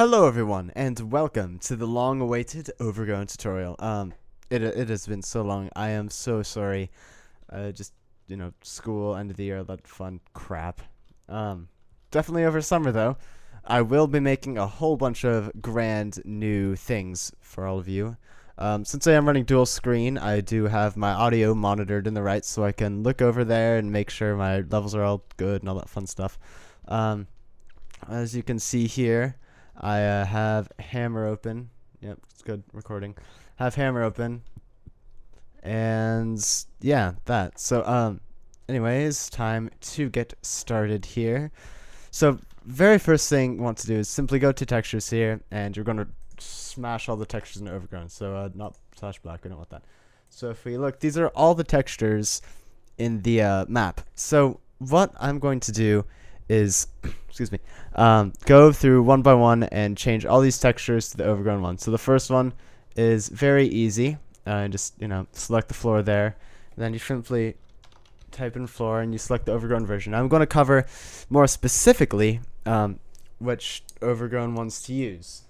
Hello everyone, and welcome to the long-awaited Overgrown tutorial. It has been so long. I am so sorry. Just school, end of the year, all that fun crap. Definitely over summer though. I will be making a whole bunch of grand new things for all of you. Since I am running dual screen, I do have my audio monitored in the right, so I can look over there and make sure my levels are all good and all that fun stuff. As you can see here, I have Hammer open. Yep, it's good recording. Have Hammer open. And yeah, that. So anyways, time to get started here. So very first thing you want to do is simply go to textures here, and you're going to smash all the textures in Overgrown. So not slash black, we don't want that. So if we look, these are all the textures in the map. So what I'm going to do is excuse me, go through one by one and change all these textures to the Overgrown one. So the first one is very easy. Just select the floor there, and then you simply type in floor and you select the Overgrown version. I'm going to cover more specifically which Overgrown ones to use.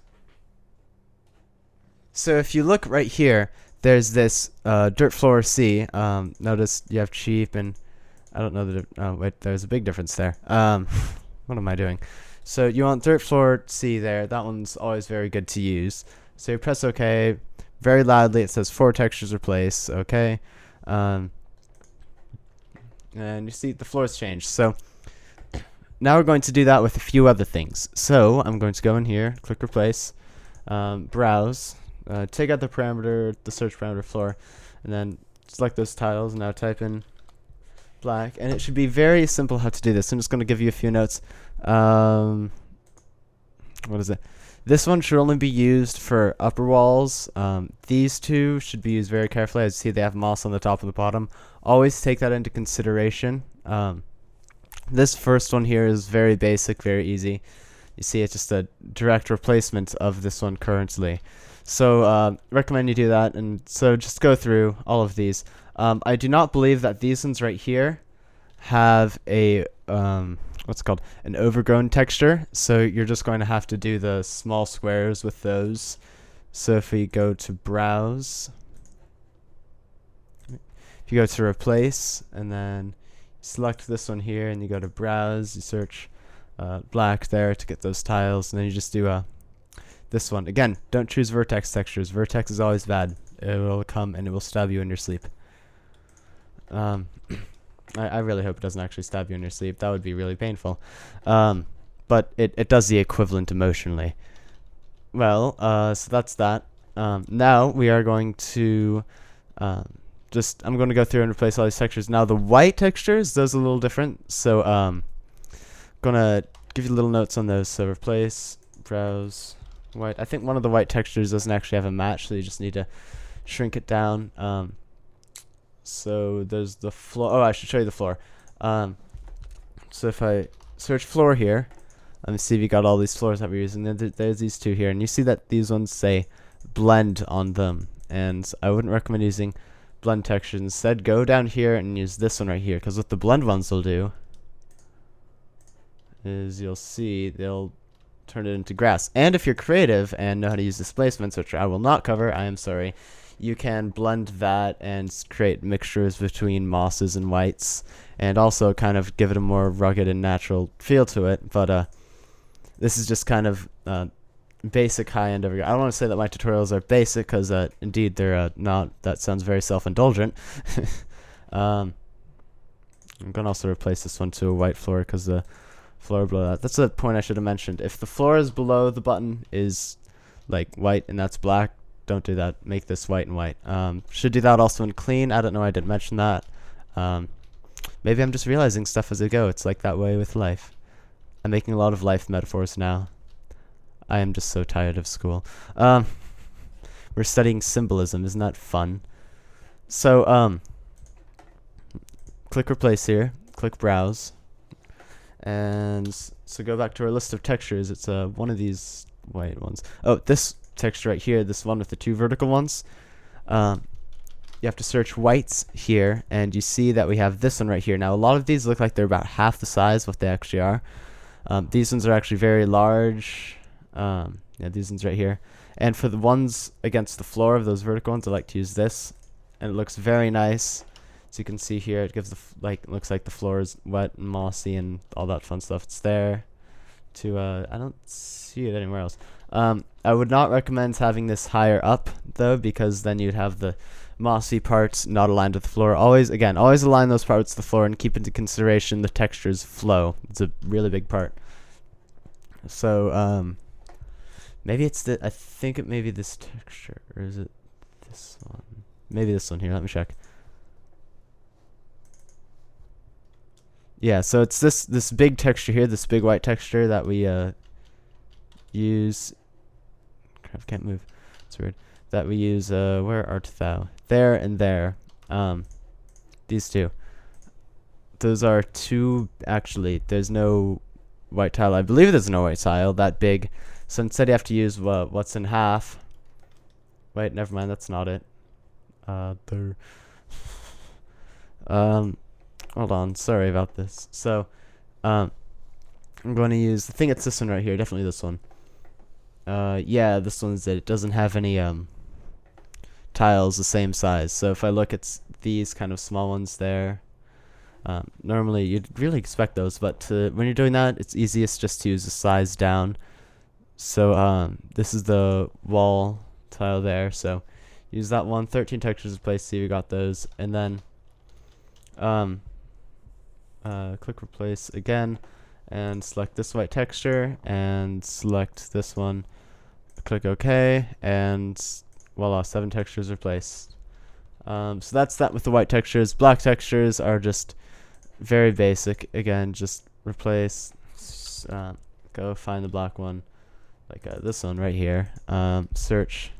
So if you look right here, there's this dirt floor C. Notice you have cheap and I don't know that. Oh wait, there's a big difference there. What am I doing? So you want dirt floor C there. That one's always very good to use. So you press OK. Very loudly, it says 4 textures replace. OK. And you see the floor's changed. So now we're going to do that with a few other things. So I'm going to go in here, click replace, browse, take out the parameter, the search parameter floor, and then select those tiles. Now type in black, and it should be very simple how to do this. I'm just going to give you a few notes. What is it? This one should only be used for upper walls. These two should be used very carefully. As you see, they have moss on the top and the bottom. Always take that into consideration. This first one here is very basic, very easy. You see, it's just a direct replacement of this one currently. So recommend you do that. And so just go through all of these. I do not believe that these ones right here have a what's it called, an overgrown texture, so you're just going to have to do the small squares with those. So if we go to browse, if you go to replace and then select this one here and you go to browse, you search black there to get those tiles, and then you just do this one. Again, don't choose vertex textures. Vertex is always bad. It will come and it will stab you in your sleep. I really hope it doesn't actually stab you in your sleep. That would be really painful. But it does the equivalent emotionally. Well, so that's that. Now we are going to I'm going to go through and replace all these textures. Now the white textures, those are a little different. So going to give you little notes on those. So replace, browse, white. I think one of the white textures doesn't actually have a match, so you just need to shrink it down. So there's the floor. Oh, I should show you the floor. So if I search floor here, let me see if you got all these floors that we're using. There's these two here, and you see that these ones say blend on them, and I wouldn't recommend using blend textures. Instead, go down here and use this one right here, because what the blend ones will do is you'll see they'll turn it into grass. And if you're creative and know how to use displacements, which I will not cover, I am sorry, you can blend that and create mixtures between mosses and whites, and also kind of give it a more rugged and natural feel to it. But this is just kind of basic high-end Overgrown. I don't want to say that my tutorials are basic, because indeed they're not. That sounds very self-indulgent. I'm going to also replace this one to a white floor, because the floor below that. That's a point I should have mentioned. If the floor is below the button is like white and that's black, don't do that. Make this white and white. Should do that also in clean. I don't know. I didn't mention that. Maybe I'm just realizing stuff as I go. It's like that way with life. I'm making a lot of life metaphors now. I am just so tired of school. We're studying symbolism. Isn't that fun? So click replace here. Click browse. And so go back to our list of textures. It's one of these white ones. Oh, this texture right here, this one with the 2 vertical ones. You have to search whites here, and you see that we have this one right here. Now, a lot of these look like they're about half the size of what they actually are. These ones are actually very large. Yeah, these ones right here. And for the ones against the floor of those vertical ones, I like to use this, and it looks very nice. So you can see here, it gives it looks like the floor is wet and mossy and all that fun stuff. It's there to I don't see it anywhere else. I would not recommend having this higher up though, because then you'd have the mossy parts not aligned with the floor. Always align those parts to the floor and keep into consideration the texture's flow. It's a really big part. So maybe it's I think it may be this texture, or is it this one? Maybe this one here. Let me check. Yeah, so it's this big texture here, this big white texture that we use. Crap, can't move. It's weird. That we use. Where art thou? There and there. These two. Those are two. Actually, there's no white tile. I believe there's no white tile that big. So instead, you have to use what's in half. Wait, never mind. That's not it. There. Hold on, sorry about this. So, I'm going to use, I think it's this one right here, definitely this one. Yeah, this one's it. It doesn't have any, tiles the same size. So if I look at these kind of small ones there, normally you'd really expect those, but when you're doing that, it's easiest just to use the size down. So, this is the wall tile there, so use that one, 13 textures in place, see if you got those, and then, click replace again and select this white texture and select this one, click OK, and voila, 7 textures replaced. So that's that with the white textures. Black textures are just very basic. Again, just replace, go find the black one, like this one right here, search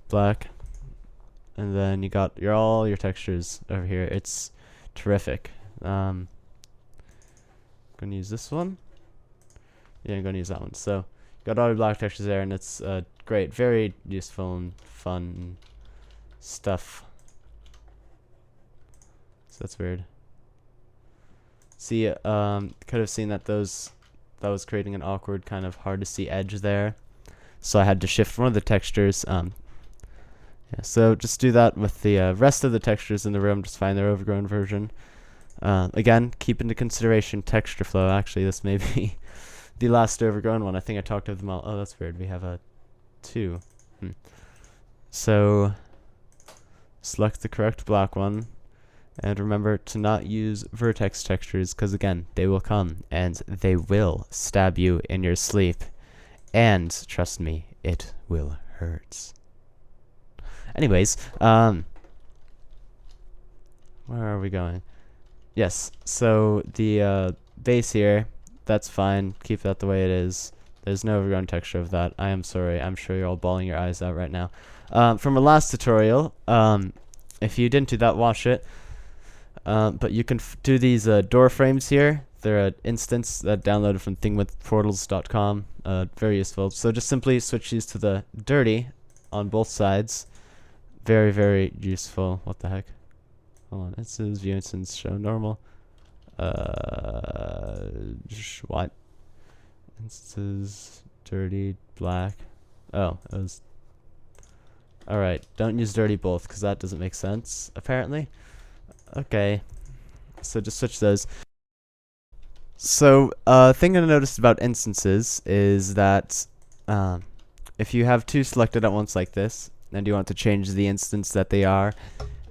black, and then you got all your textures over here. It's terrific. Gonna use this one. Yeah, I'm gonna use that one. So got all your black textures there, and it's great, very useful and fun stuff. So that's weird. See, could have seen that that was creating an awkward kind of hard to see edge there. So I had to shift one of the textures. Yeah, so just do that with the rest of the textures in the room. Just find their overgrown version. Again, keep into consideration texture flow. Actually, this may be the last overgrown one. I think I talked of them all. Oh, that's weird. We have a 2. So select the correct black one, and remember to not use vertex textures, because again, they will come and they will stab you in your sleep, and trust me, it will hurt. Anyways, where are we going? Yes, so the base here, that's fine. Keep that the way it is. There's no overgrown texture of that. I am sorry. I'm sure you're all bawling your eyes out right now. From our last tutorial, if you didn't do that, watch it. But you can do these door frames here. They're an instance that downloaded from thingwithportals.com. Very useful. So just simply switch these to the dirty on both sides. Very, very useful. What the heck? Hold on. It says view instance show normal. What? Instances dirty black. Oh, it was. Alright, don't use dirty both, because that doesn't make sense, apparently. Okay. So just switch those. So, thing I noticed about instances is that if you have 2 selected at once like this, and you want to change the instance that they are,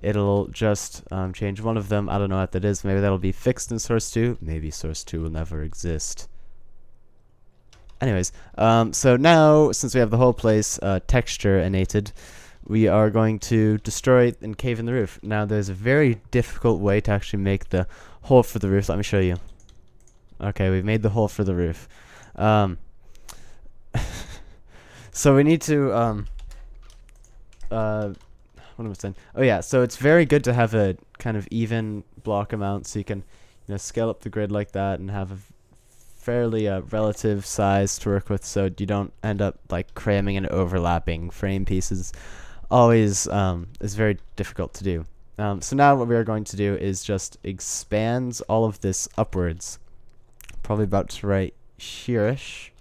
it'll just change one of them. I don't know what that is. Maybe that'll be fixed in source 2. Maybe source 2 will never exist. Anyways, so now, since we have the whole place texture innated, we are going to destroy and cave in the roof. Now, there's a very difficult way to actually make the hole for the roof. Let me show you. Okay, we've made the hole for the roof. So we need to what am I saying? Oh yeah, so it's very good to have a kind of even block amount, so you can, scale up the grid like that and have a fairly relative size to work with, so you don't end up like cramming and overlapping frame pieces. Always is very difficult to do. So now what we are going to do is just expand all of this upwards, probably about to right here-ish.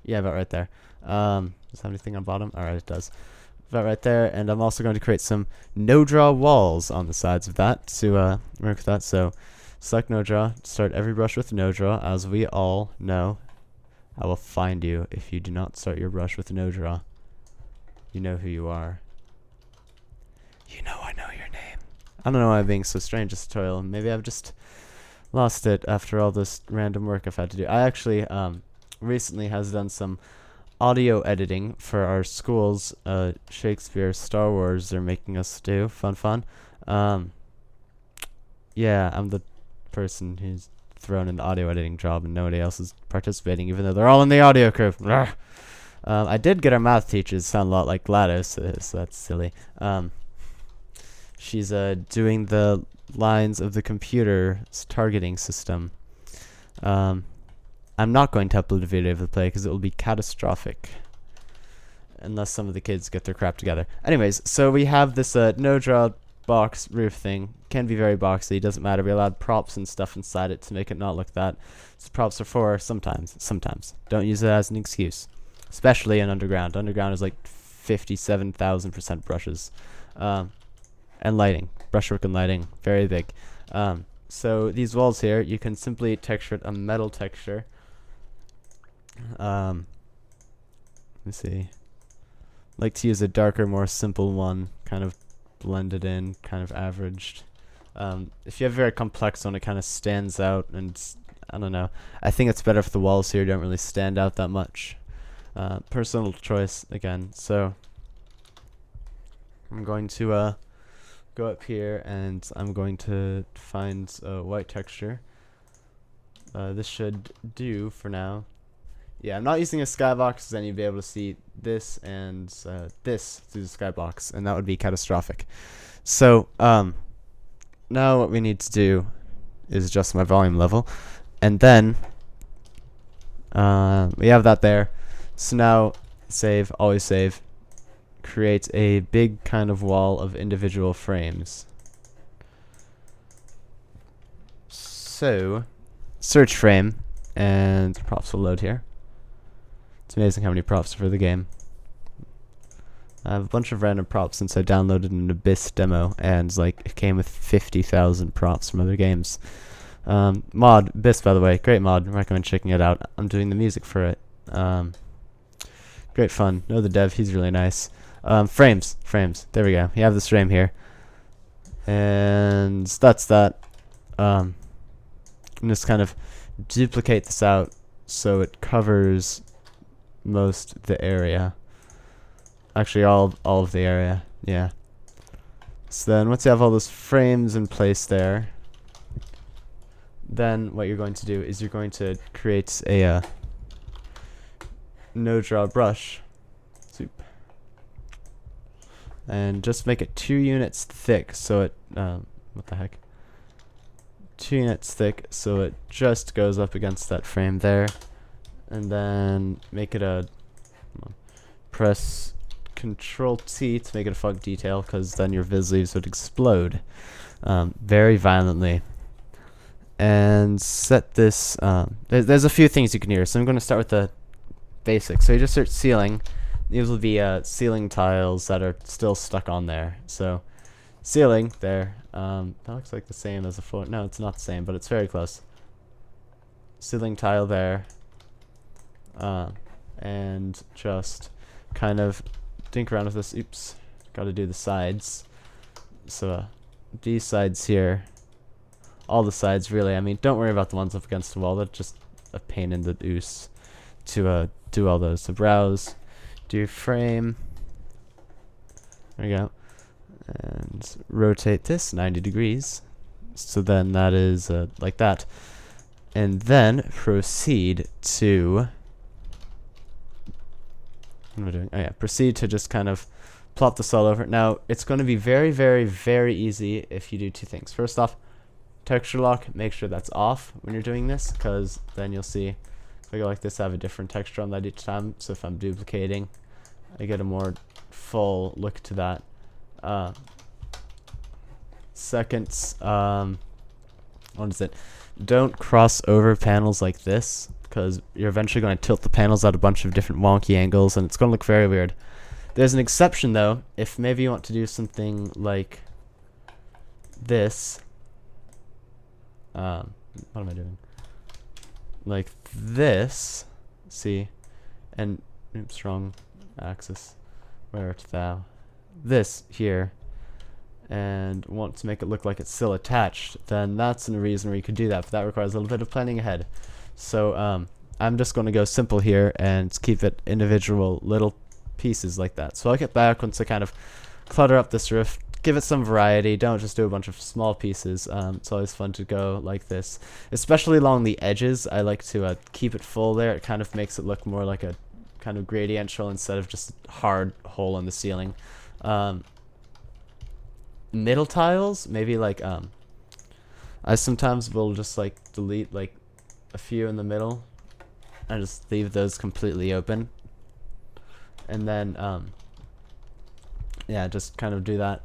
Yeah, about right there. Does it have anything on bottom? Alright, it does. That right there, and I'm also going to create some no-draw walls on the sides of that to work with that. So select no-draw, start every brush with no-draw. As we all know, I will find you if you do not start your brush with no-draw. You know who you are. You know I know your name. I don't know why I'm being so strange this tutorial. Maybe I've just lost it after all this random work I've had to do. I actually recently has done some audio editing for our school's Shakespeare Star Wars they're making us do. Fun. Yeah, I'm the person who's thrown an audio editing job and nobody else is participating, even though they're all in the audio crew. I did get our math teacher to sound a lot like Gladys, so that's silly. She's doing the lines of the computer's targeting system. I'm not going to upload a video of the play because it will be catastrophic unless some of the kids get their crap together. Anyways, so we have this no-draw box roof thing. Can be very boxy, doesn't matter. We allowed props and stuff inside it to make it not look that. So props are for sometimes. Don't use it as an excuse, especially in Underground. Underground is like 57,000% brushes. And lighting, brushwork and lighting, very big. So these walls here, you can simply texture it a metal texture. Let me see. Like to use a darker, more simple one, kind of blended in, kind of averaged. If you have a very complex one, it kind of stands out, and I don't know. I think it's better if the walls here don't really stand out that much. Personal choice again. So I'm going to go up here and I'm going to find a white texture. This should do for now. Yeah, I'm not using a skybox because then you'd be able to see this and this through the skybox, and that would be catastrophic. So now what we need to do is adjust my volume level, and then we have that there. So now save, always save. Create a big kind of wall of individual frames. So search frame, and props will load here. It's amazing how many props are for the game. I have a bunch of random props since I downloaded an Abyss demo, and like it came with 50,000 props from other games. Mod Abyss, by the way, great mod. I recommend checking it out. I'm doing the music for it. Great fun. Know the dev, he's really nice. Frames. There we go. You have this frame here, and that's that. And just kind of duplicate this out so it covers most of the area. Actually, all of the area. Yeah. So then, once you have all those frames in place there, then what you're going to do is you're going to create a no-draw brush. And just make it 2 units thick, so it what the heck? 2 units thick, so it just goes up against that frame there, and then make it a press Control T to make it a fog detail, because then your vis leaves would explode very violently. And set this. There's a few things you can hear, so I'm going to start with the basics. So you just search ceiling. These will be ceiling tiles that are still stuck on there. So ceiling there. That looks like the same as the floor. No, it's not the same, but it's very close. Ceiling tile there. And just kind of dink around with this. Oops. Got to do the sides. So these sides here. All the sides, really. I mean, don't worry about the ones up against the wall. That's just a pain in the oos to do all those. So browse. Do frame. There we go. And rotate this 90 degrees. So then that is like that. And then proceed to. What am I doing? Oh yeah, proceed to just kind of plop this all over. Now it's going to be very, very, very easy if you do 2 things. First off, texture lock. Make sure that's off when you're doing this, because then you'll see if I go like this, I have a different texture on that each time. So if I'm duplicating, I get a more full look to that. Second, what is it? don't cross over panels like this, because you're eventually going to tilt the panels at a bunch of different wonky angles, and it's going to look very weird. There's an exception, though, if maybe you want to do something like this. What am I doing? Like this. See? And, oops, wrong axis. Where art thou? This here. And want to make it look like it's still attached, then that's a reason where you could do that, but that requires a little bit of planning ahead. So I'm just going to go simple here and keep it individual little pieces like that. So I'll get back once I kind of clutter up this roof, give it some variety, don't just do a bunch of small pieces. It's always fun to go like this, especially along the edges. I like to keep it full there. It kind of makes it look more like a kind of gradiential instead of just a hard hole in the ceiling. Middle tiles, maybe like I sometimes will just like delete like a few in the middle and just leave those completely open, and then yeah, just kind of do that.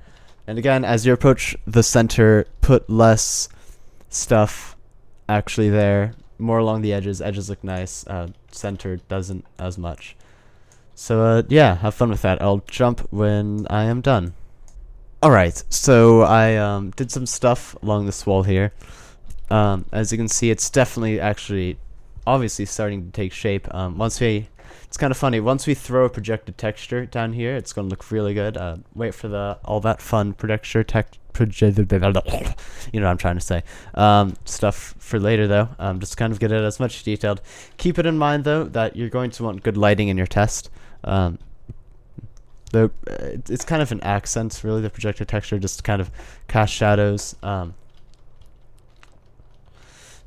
And again, as you approach the center, put less stuff actually there, more along the edges. Edges look nice, center doesn't as much. So yeah, have fun with that. I'll jump when I am done. Alright, so I did some stuff along this wall here. As you can see, it's definitely actually obviously starting to take shape. It's kind of funny, once we throw a projected texture down here, it's going to look really good. Wait for all that fun you know what I'm trying to say. Stuff for later though, just kind of get it as much detailed. Keep it in mind though that you're going to want good lighting in your test. It's kind of an accent, really, the projected texture, just kind of cast shadows.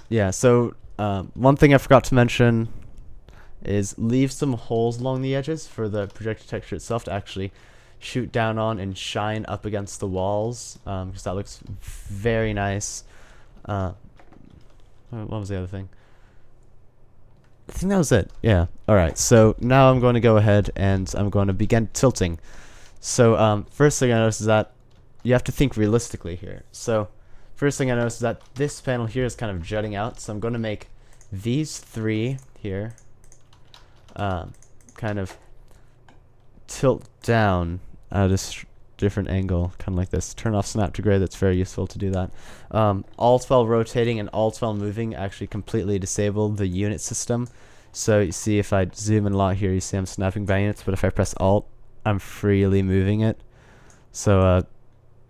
Yeah, so one thing I forgot to mention is leave some holes along the edges for the projected texture itself to actually shoot down on and shine up against the walls, because that looks very nice. What was the other thing? I think that was it. Yeah. Alright, so now I'm going to go ahead and I'm going to begin tilting. So first thing I noticed is that you have to think realistically here. So first thing I noticed is that this panel here is kind of jutting out, so I'm going to make these three here kind of tilt down at a different angle, kind of like this. Turn off snap to gray, that's very useful to do that. Alt while rotating and alt while moving actually completely disable the unit system. So you see, if I zoom in a lot here, you see I'm snapping by units, but if I press alt, I'm freely moving it. So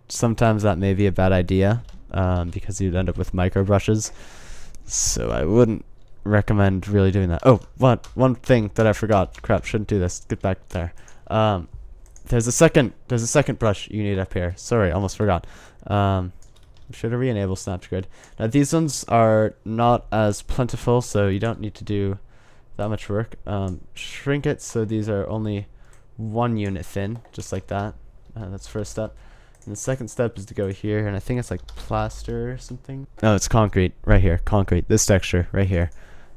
sometimes that may be a bad idea, because you'd end up with micro brushes. So I wouldn't recommend really doing that. Oh, one thing that I forgot. Crap, shouldn't do this. Get back there. There's a second brush you need up here. Sorry, almost forgot. Should I re-enable snap to grid? Now these ones are not as plentiful, so you don't need to do that much work. Shrink it so these are only 1 unit thin, just like that. That's the first step. And the second step is to go here, and I think it's like plaster or something. No, it's concrete right here. Concrete. This texture right here.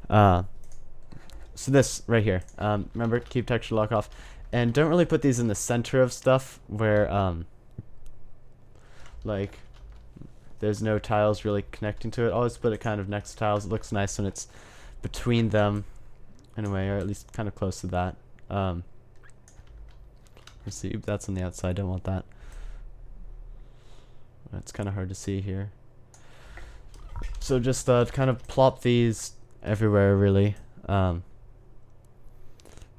So this right here. Remember, keep texture lock off. And don't really put these in the center of stuff where like there's no tiles really connecting to it. Always put it kind of next to tiles. It looks nice when it's between them in a way, or at least kind of close to that. Let's see, that's on the outside. Don't want that. It's kind of hard to see here. So just kind of plop these everywhere, really.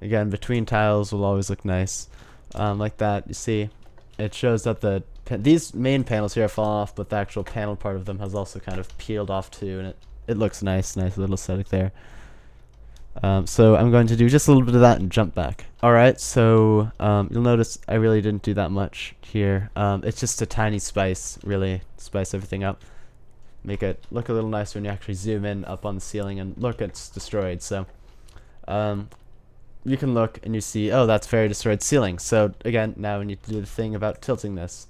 Again, between tiles will always look nice, like that. You see, it shows that these main panels here have fallen off, but the actual panel part of them has also kind of peeled off too, and it looks nice little aesthetic there. So I'm going to do just a little bit of that and jump back. Alright, so you'll notice I really didn't do that much here. It's just a tiny spice, really. Spice everything up. Make it look a little nicer when you actually zoom in up on the ceiling and look, it's destroyed. So you can look and you see, oh, that's very destroyed ceiling. So again, now we need to do the thing about tilting this.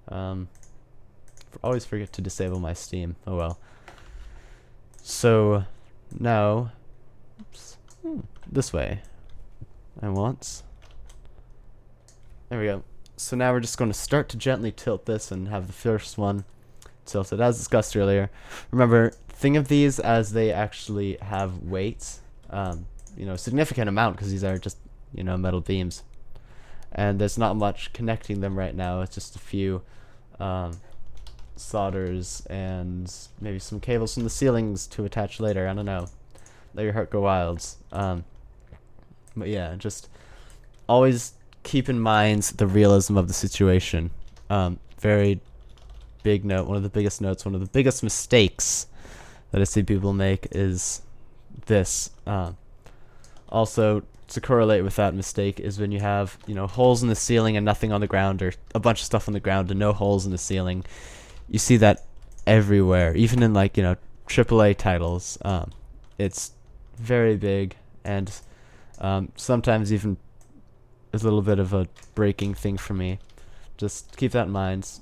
Always forget to disable my Steam. Oh well. So now, oops, this way. And once. There we go. So now we're just going to start to gently tilt this and have the first one tilted as discussed earlier. Remember, think of these as they actually have weights, significant amount, because these are just, metal beams. And there's not much connecting them right now. It's just a few solders and maybe some cables from the ceilings to attach later. I don't know. Let your heart go wild. But yeah, just always keep in mind the realism of the situation. Very big note. One of the biggest notes, one of the biggest mistakes that I see people make is this. Also, to correlate with that mistake is when you have, holes in the ceiling and nothing on the ground, or a bunch of stuff on the ground and no holes in the ceiling. You see that everywhere, even in like, AAA titles. It's very big, and sometimes even a little bit of a breaking thing for me. Just keep that in mind.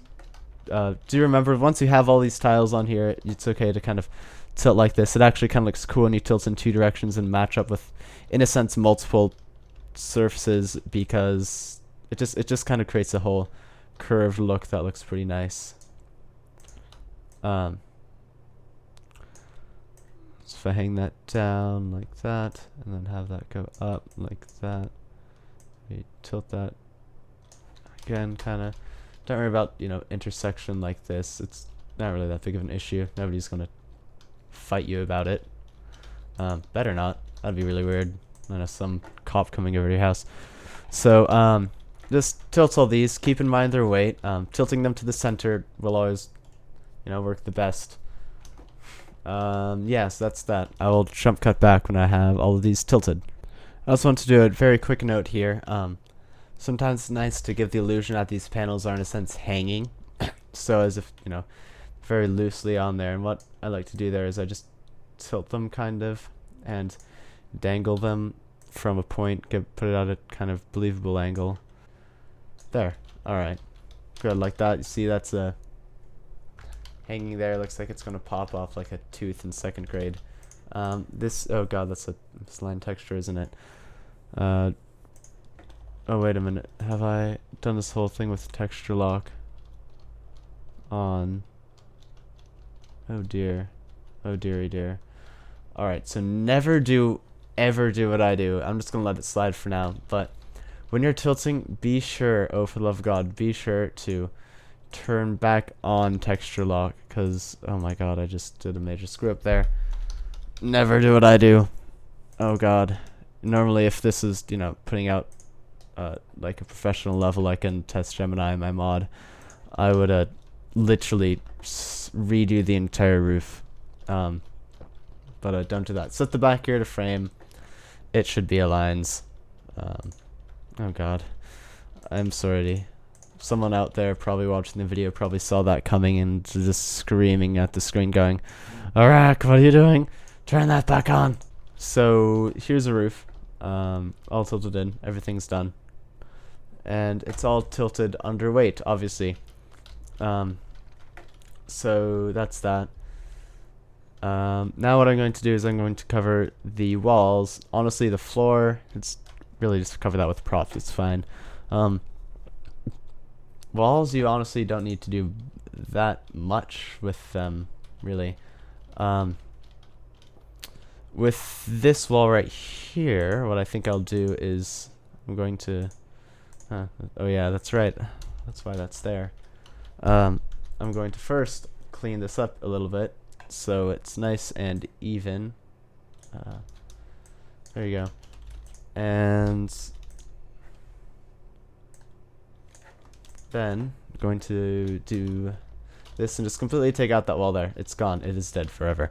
Do you remember, once you have all these tiles on here, it's okay to kind of tilt like this. It actually kind of looks cool when you tilt in two directions and match up with, in a sense, multiple surfaces, because it just kind of creates a whole curved look that looks pretty nice. So if I hang that down like that, and then have that go up like that, we tilt that again, kind of. Don't worry about, intersection like this. It's not really that big of an issue. Nobody's gonna fight you about it. Better not. That'd be really weird. I know some cop coming over to your house. So just tilt all these. Keep in mind their weight. Tilting them to the center will always, work the best. Yes, that's that. I will jump cut back when I have all of these tilted. I also want to do a very quick note here. Sometimes it's nice to give the illusion that these panels are in a sense hanging, so as if, very loosely on there. And what I like to do there is I just tilt them kind of and dangle them from a point, put it at a kind of believable angle. There. Alright. Good, like that. You see that's hanging there. Looks like it's going to pop off like a tooth in second grade. This, oh god, that's a slime texture, isn't it? Oh, wait a minute. Have I done this whole thing with texture lock on? Oh dear. Oh dearie dear. Alright, so never ever do what I do. I'm just gonna let it slide for now. But when you're tilting, be sure, oh for the love of God, be sure to turn back on texture lock, because, oh my god, I just did a major screw up there. Never do what I do. Oh god. Normally if this is, putting out like a professional level, like in Test Gemini, my mod, I would literally redo the entire roof. But don't do that. Set the back here to frame. It should be aligned. Oh god, I'm sorry. Someone out there probably watching the video probably saw that coming and just screaming at the screen going, "Alright, what are you doing? Turn that back on." So here's a roof, all tilted in, everything's done, and it's all tilted underweight, obviously. So that's that. Now what I'm going to do is I'm going to cover the walls. Honestly, the floor, it's really just cover that with props, it's fine. Walls, you honestly don't need to do that much with them, really. With this wall right here, what I think I'll do is I'm going to, oh yeah, that's right, that's why that's there. I'm going to first clean this up a little bit so it's nice and even. There you go. And then I'm going to do this and just completely take out that wall there. It's gone. It is dead forever.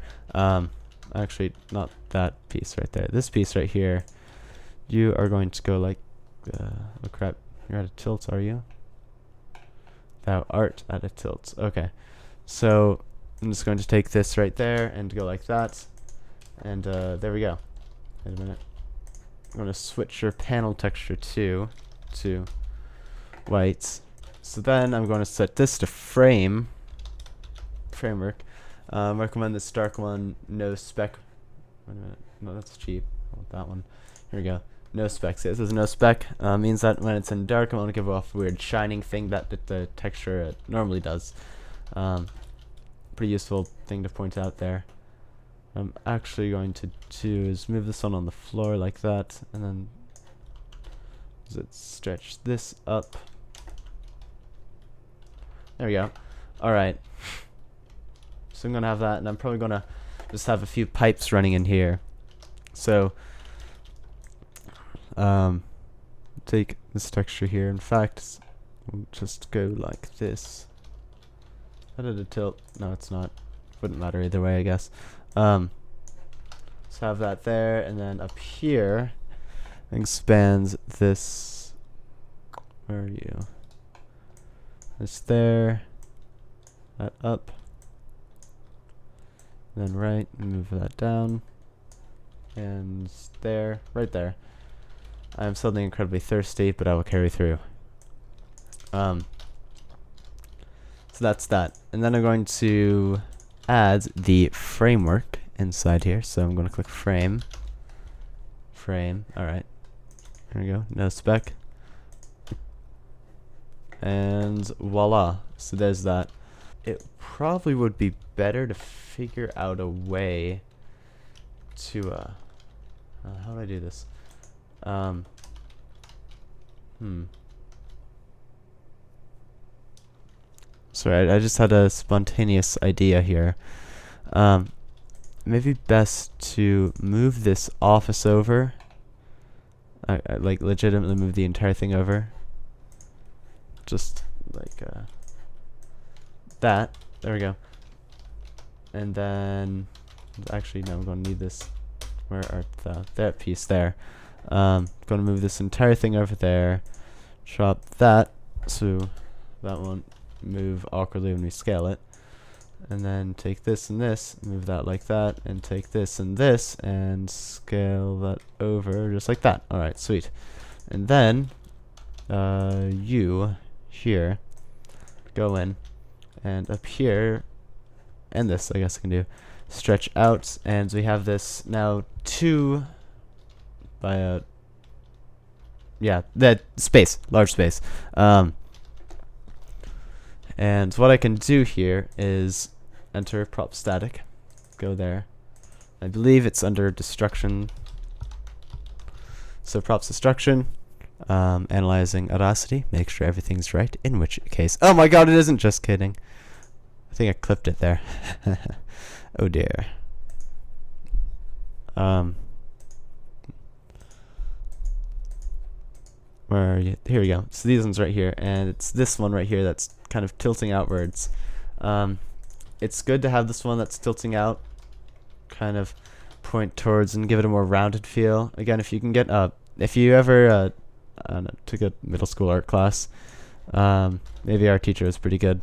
Actually, not that piece right there. This piece right here, you are going to go like, oh crap, you're at a tilt, are you? Thou art at a tilt. Okay. So I'm just going to take this right there and go like that. And there we go. Wait a minute. I'm going to switch your panel texture to white. So then I'm going to set this to framework. Recommend this dark one, no spec. Wait a minute. No, that's cheap. I want that one. Here we go. No spec. See, this is no spec. Means that when it's in dark, it won't give off a weird shining thing that the texture normally does. Pretty useful thing to point out there. I'm actually going to do is move this one on the floor like that, and then stretch this up. There we go. Alright. So I'm going to have that, and I'm probably going to just have a few pipes running in here. So, take this texture here. In fact, we'll just go like this. How did it tilt? No, it's not. Wouldn't matter either way, I guess. Let's have that there, and then up here, expands this. Where are you? This there. That up. Then right, move that down. And there, right there. I am suddenly incredibly thirsty, but I will carry through. So that's that. And then I'm going to add the framework inside here. So I'm going to click frame. Frame. Alright. There we go. No spec. And voila. So there's that. It probably would be better to figure out a way to how do I do this? Sorry, I just had a spontaneous idea here. Maybe best to move this office over. I like legitimately move the entire thing over. Just like that. There we go. And then actually no, I'm going to need this. Where art thou? That piece there. Going to move this entire thing over there. Chop that so that won't move awkwardly when we scale it. And then take this and this, move that like that, and take this and this, and scale that over just like that. Alright, sweet. And then you here go in, and up here, and this I guess I can do, stretch out, and we have this now 2 by a that space, large space. And what I can do here is enter prop static, go there. I believe it's under destruction. So props destruction, analyzing audacity, make sure everything's right, in which case, oh my god, it isn't, just kidding. I think I clipped it there. Oh dear. Where are you? Here we go. So these ones right here, and it's this one right here that's kind of tilting outwards. It's good to have this one that's tilting out, kind of point towards and give it a more rounded feel. Again, if you can get if you ever I don't know, took a middle school art class, maybe our teacher was pretty good,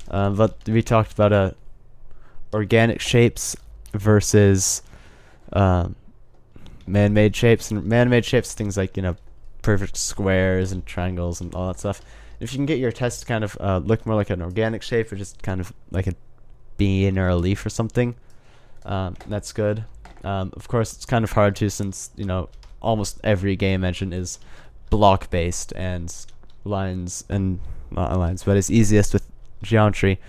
but we talked about organic shapes versus man-made shapes, and man-made shapes, things like, you know, perfect squares and triangles and all that stuff. If you can get your test to kind of look more like an organic shape, or just kind of like a bean or a leaf or something, that's good. Of course, it's kind of hard to, since, you know, almost every game engine is block based and lines, and not lines, but it's easiest with geometry.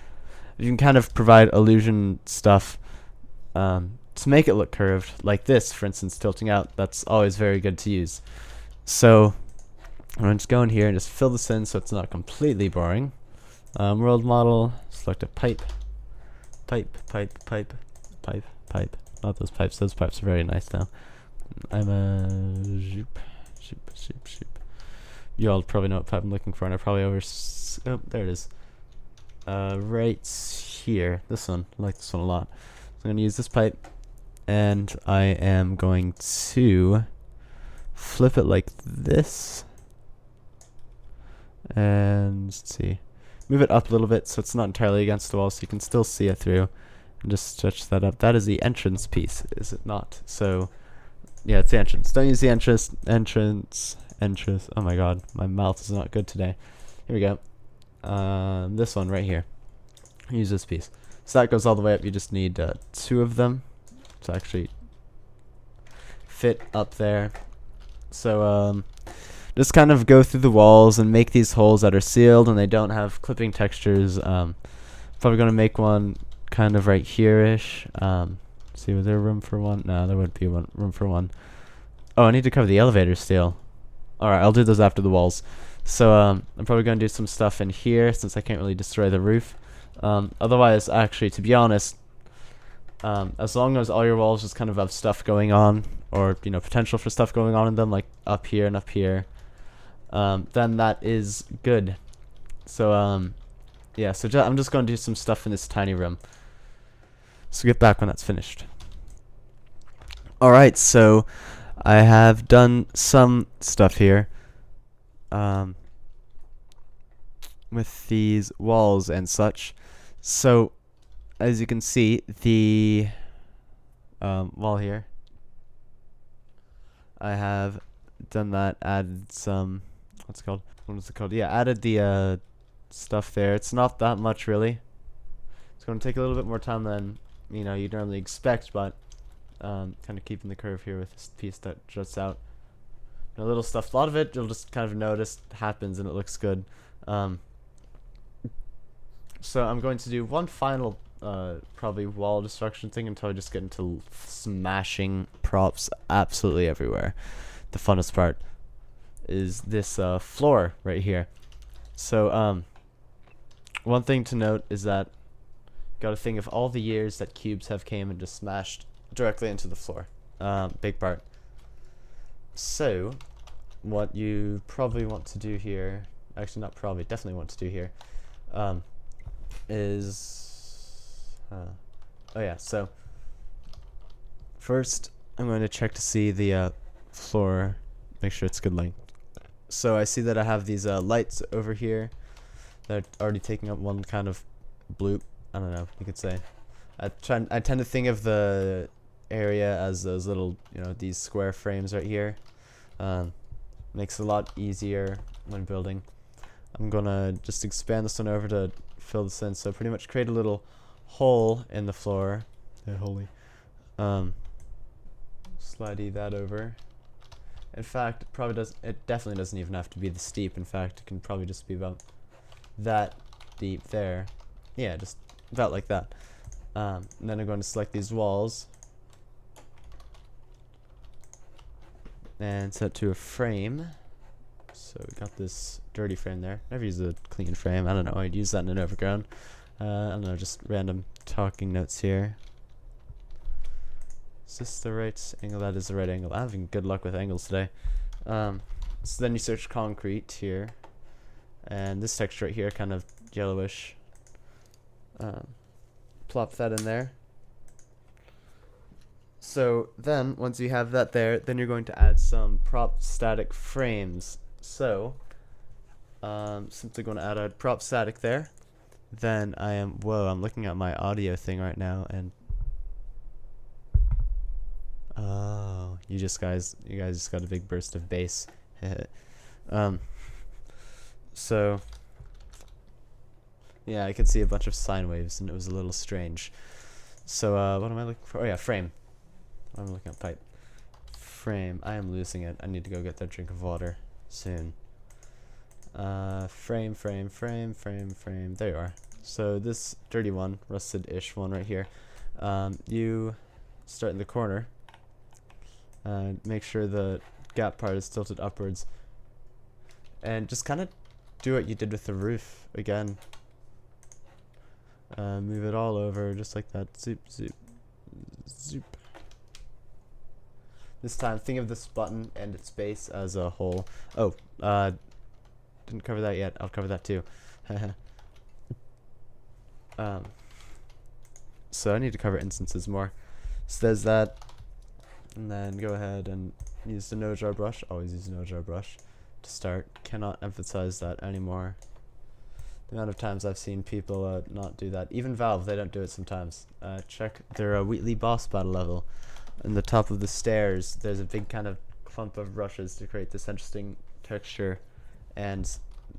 You can kind of provide illusion stuff to make it look curved, like this, for instance, tilting out. That's always very good to use. So I'm going to just go in here and just fill this in so it's not completely boring. World model, select a pipe. Pipe. Not those pipes. Those pipes are very nice now. I'm a zoop. You all probably know what pipe I'm looking for, and I probably oh, there it is. Right here. This one. I like this one a lot. So I'm going to use this pipe, and I am going to flip it like this, and let's see, move it up a little bit so it's not entirely against the wall, so you can still see it through, and just stretch that up. That is the entrance piece, is it not? So yeah, it's the entrance. Don't use the entrance. Oh my god, my mouth is not good today. Here we go. This one right here, use this piece. So that goes all the way up. You just need 2 of them to actually fit up there. So just kind of go through the walls and make these holes that are sealed and they don't have clipping textures. Probably going to make one kind of right here-ish. See, was there room for one? No, there wouldn't be room for one. Oh, I need to cover the elevators still. Alright, I'll do those after the walls. So, I'm probably going to do some stuff in here since I can't really destroy the roof. Otherwise, actually, to be honest, as long as all your walls just kind of have stuff going on, or, you know, potential for stuff going on in them, like up here and up here, then that is good. So, yeah, so I'm just going to do some stuff in this tiny room. So get back when that's finished. Alright, so I have done some stuff here. With these walls and such. So, as you can see, the wall here, I have done that, added some, what's it called? What is it called? Yeah, added the stuff there. It's not that much, really. It's going to take a little bit more time than, you know, you'd normally expect, but kind of keeping the curve here with this piece that juts out. You know, little stuff. A lot of it you'll just kind of notice happens and it looks good. So I'm going to do one final probably wall destruction thing until I just get into smashing props absolutely everywhere. The funnest part is this floor right here. So one thing to note is that got to think of all the years that cubes have came and just smashed directly into the floor. Big part. So what you probably want to do here, actually not probably, definitely want to do here, is oh yeah, so first I'm going to check to see the floor, make sure it's good length. So I see that I have these lights over here that are already taking up one kind of bloop, I don't know, you could say. I tend to think of the area as those little, you know, these square frames right here. Makes it a lot easier when building. I'm gonna just expand this one over to fill this in, so pretty much create a little hole in the floor. Yeah, holy. Slidey that over. In fact, it definitely doesn't even have to be this deep. In fact, it can probably just be about that deep there. Yeah, just about like that. And then I'm going to select these walls and set to a frame. So we got this dirty frame there. Never use a clean frame. I don't know. I'd use that in an Overgrown. I don't know. Just random talking notes here. Is this the right angle? That is the right angle. I'm having good luck with angles today. So then you search concrete here, and this texture right here, kind of yellowish. Plop that in there. So then, once you have that there, then you're going to add some prop static frames. So, simply going to add a prop static there. Then I'm looking at my audio thing right now, and oh, you guys just got a big burst of bass. So yeah, I could see a bunch of sine waves, and it was a little strange. So what am I looking for? Oh yeah, frame. I'm looking at pipe. Frame. I am losing it. I need to go get that drink of water soon. Frame. There you are. So this dirty one, rusted-ish one right here. You start in the corner. Make sure the gap part is tilted upwards. And just kind of do what you did with the roof again. Move it all over just like that. Zoop, zoop, zoop. This time, think of this button and its base as a hole. Oh, didn't cover that yet. I'll cover that too. So I need to cover instances more. So there's that. And then go ahead and use the node jar brush. Always use the node jar brush to start. Cannot emphasize that anymore. The amount of times I've seen people not do that. Even Valve, they don't do it sometimes. Check their Wheatley boss battle level. In the top of the stairs, there's a big kind of clump of brushes to create this interesting texture, and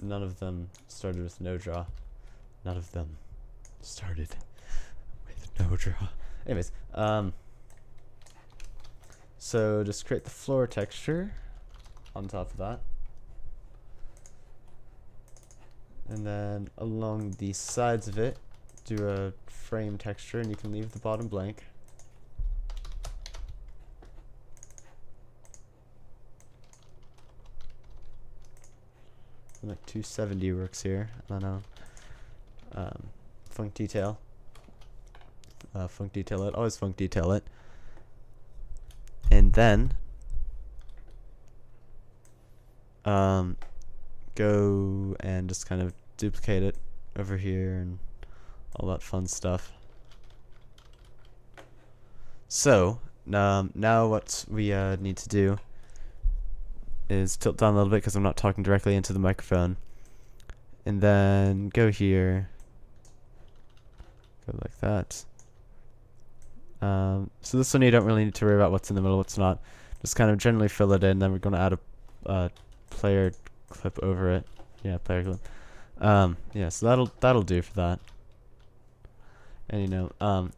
none of them started with no draw. None of them started with no draw. Anyways, so just create the floor texture on top of that. And then along the sides of it, do a frame texture, and you can leave the bottom blank. Like 270 works here. I don't know. Funk detail. Funk detail it. Always funk detail it. And then go and just kind of duplicate it over here and all that fun stuff. So now what we need to do is tilt down a little bit because I'm not talking directly into the microphone, and then go here, go like that. So this one you don't really need to worry about what's in the middle, what's not. Just kind of generally fill it in. Then we're going to add a player clip over it. Yeah, player clip. Yeah, so that'll do for that. And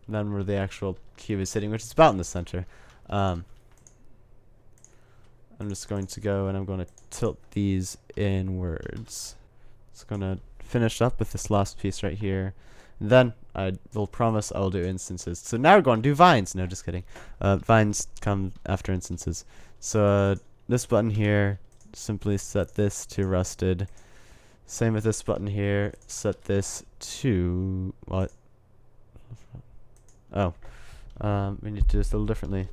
then where the actual cube is sitting, which is about in the center. I'm just going to go and I'm going to tilt these inwards. It's going to finish up with this last piece right here. And then I will promise I will do instances. So now we're going to do vines. No, just kidding. Vines come after instances. So this button here, simply set this to rusted. Same with this button here. Set this to what? Oh, we need to do this a little differently.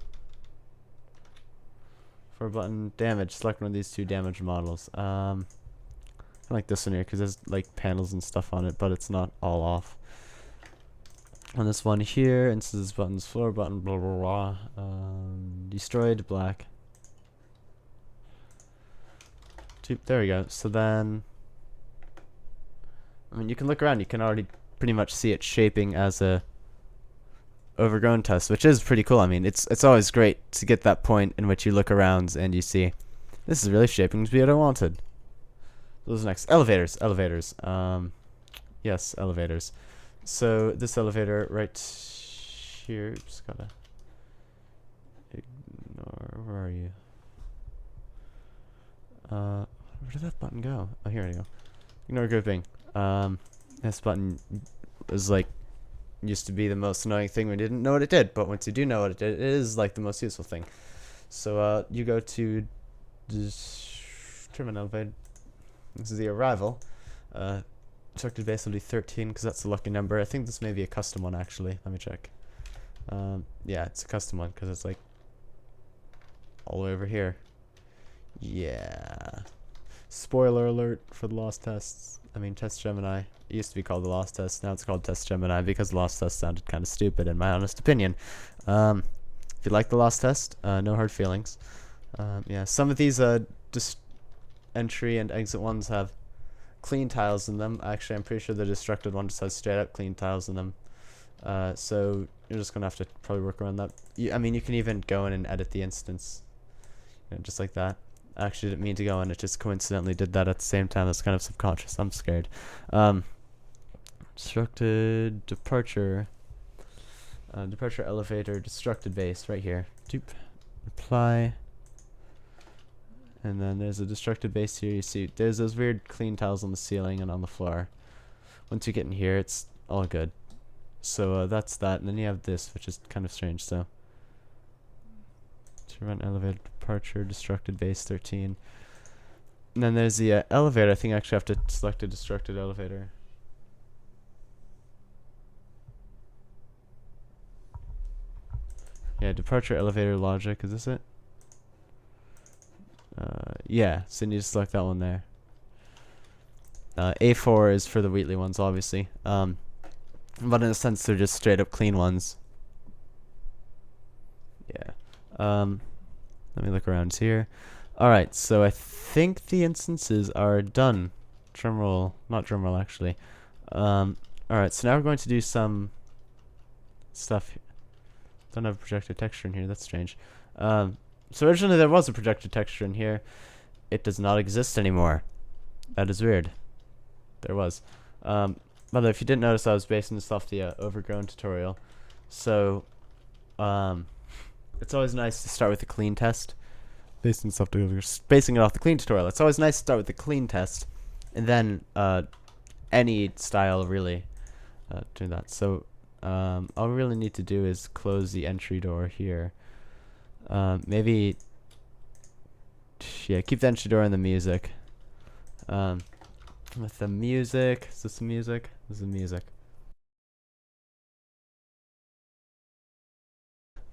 For button damage, select one of these two damage models. I like this one here because there's like panels and stuff on it, but it's not all off. On this one here, instances buttons, floor button, blah blah blah. Destroyed, black. There we go. So then, I mean, you can look around. You can already pretty much see it shaping as a overgrown test, which is pretty cool. I mean, it's always great to get that point in which you look around and you see this is really shaping to be what I wanted. Those next elevators. Yes, elevators. So this elevator right here. Just gotta ignore. Where are you? Where did that button go? Oh, here we go. Ignore grouping. This button is like used to be the most annoying thing when you didn't know what it did, but once you do know what it did, it is like the most useful thing. So you go to trim an elevator. This is the arrival. Constructed base will be 13 because that's the lucky number. I think this may be a custom one actually. Let me check. Yeah, it's a custom one because it's like all the way over here. Yeah. Spoiler alert for the Lost Tests. I mean, Test Gemini. It used to be called the Lost Test. Now it's called Test Gemini because the Lost Test sounded kind of stupid, in my honest opinion. If you like the Lost Test, no hard feelings. Yeah, some of these just entry and exit ones have clean tiles in them. Actually, I'm pretty sure the destructed one just has straight up clean tiles in them. So you're just gonna have to probably work around that. I mean, you can even go in and edit the instance, just like that. I actually didn't mean to go in, it just coincidentally did that at the same time. That's kind of subconscious. I'm scared. Destructed departure. Departure elevator, destructed base, right here. Doop. Apply. And then there's a destructed base here. You see, there's those weird clean tiles on the ceiling and on the floor. Once you get in here, it's all good. So that's that. And then you have this, which is kind of strange. So to run elevator departure, destructed base 13. And then there's the elevator. I think I actually have to select a destructed elevator. Yeah, departure elevator logic. Is this it? Yeah, so you need to select that one there. A4 is for the Wheatley ones, obviously. But in a sense, they're just straight up clean ones. Yeah. Let me look around here. Alright, so I think the instances are done. Drumroll. Not drumroll, actually. Alright, so now we're going to do some stuff. Don't have a projected texture in here. That's strange. So originally there was a projected texture in here. It does not exist anymore. That is weird. There was. By the way, if you didn't notice, I was basing this off the Overgrown tutorial. So, it's always nice to start with a clean test. Basing it off the clean tutorial. It's always nice to start with the clean test, and then any style really do that. So, all we really need to do is close the entry door here. Maybe, yeah, keep the entry door and the music. with the music. Is this the music? This is the music.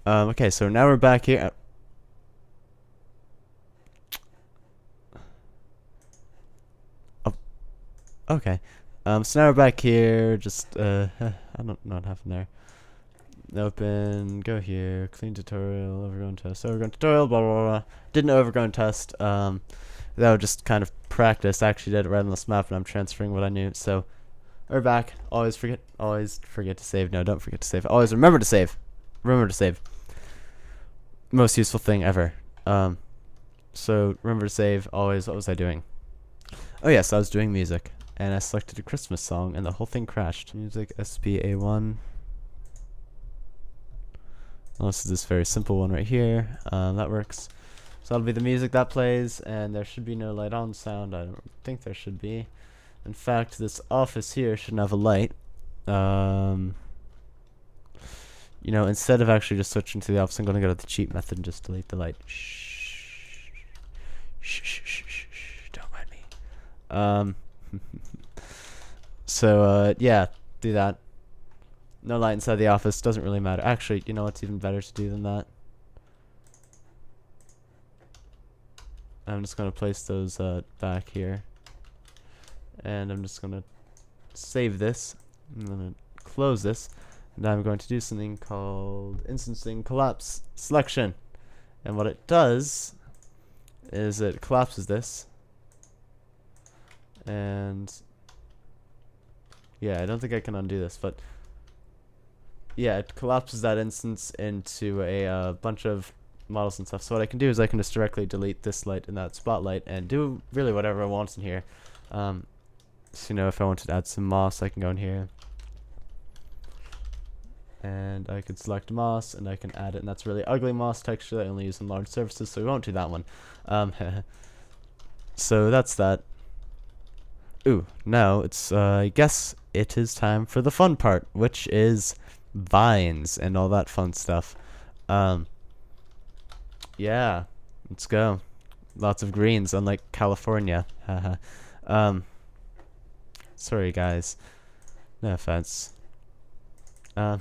Okay, so now we're back here. Oh, okay. So now we're back here. Just I don't know what happened there. Open, go here, clean tutorial, overgrown test, overgrown tutorial, blah blah blah. Did an overgrown test. That was just kind of practice. I actually did it right on this map, and I'm transferring what I knew. So we're back. Always forget to save. No, don't forget to save. Always remember to save. Remember to save. Most useful thing ever. So remember to save. Always. What was I doing? Oh yes, I was doing music, and I selected a Christmas song, and the whole thing crashed. Music SPA1. This is this very simple one right here. That works. So that'll be the music that plays, and there should be no light on sound. I don't think there should be. In fact, this office here shouldn't have a light. You know, instead of actually just switching to the office, I'm going to go to the cheat method and just delete the light. Shh. Shh, shh, shh, shh, shh. Don't mind me. So, yeah, do that. No light inside the office. Doesn't really matter. Actually, you know what's even better to do than that? I'm just going to place those back here. And I'm just going to save this. I'm going to close this. And I'm going to do something called instancing collapse selection. And what it does is it collapses this. And yeah, I don't think I can undo this, but yeah, it collapses that instance into a bunch of models and stuff. So what I can do is I can just directly delete this light and that spotlight and do really whatever I want in here. So you know, if I wanted to add some moss, I can go in here and I could select moss and I can add it, and that's really ugly moss texture that I only use in large surfaces, so we won't do that one. So that's that. Ooh, now it's I guess it is time for the fun part, which is vines and all that fun stuff. Yeah, let's go. Lots of greens, unlike California. Haha. Sorry guys. No offense. There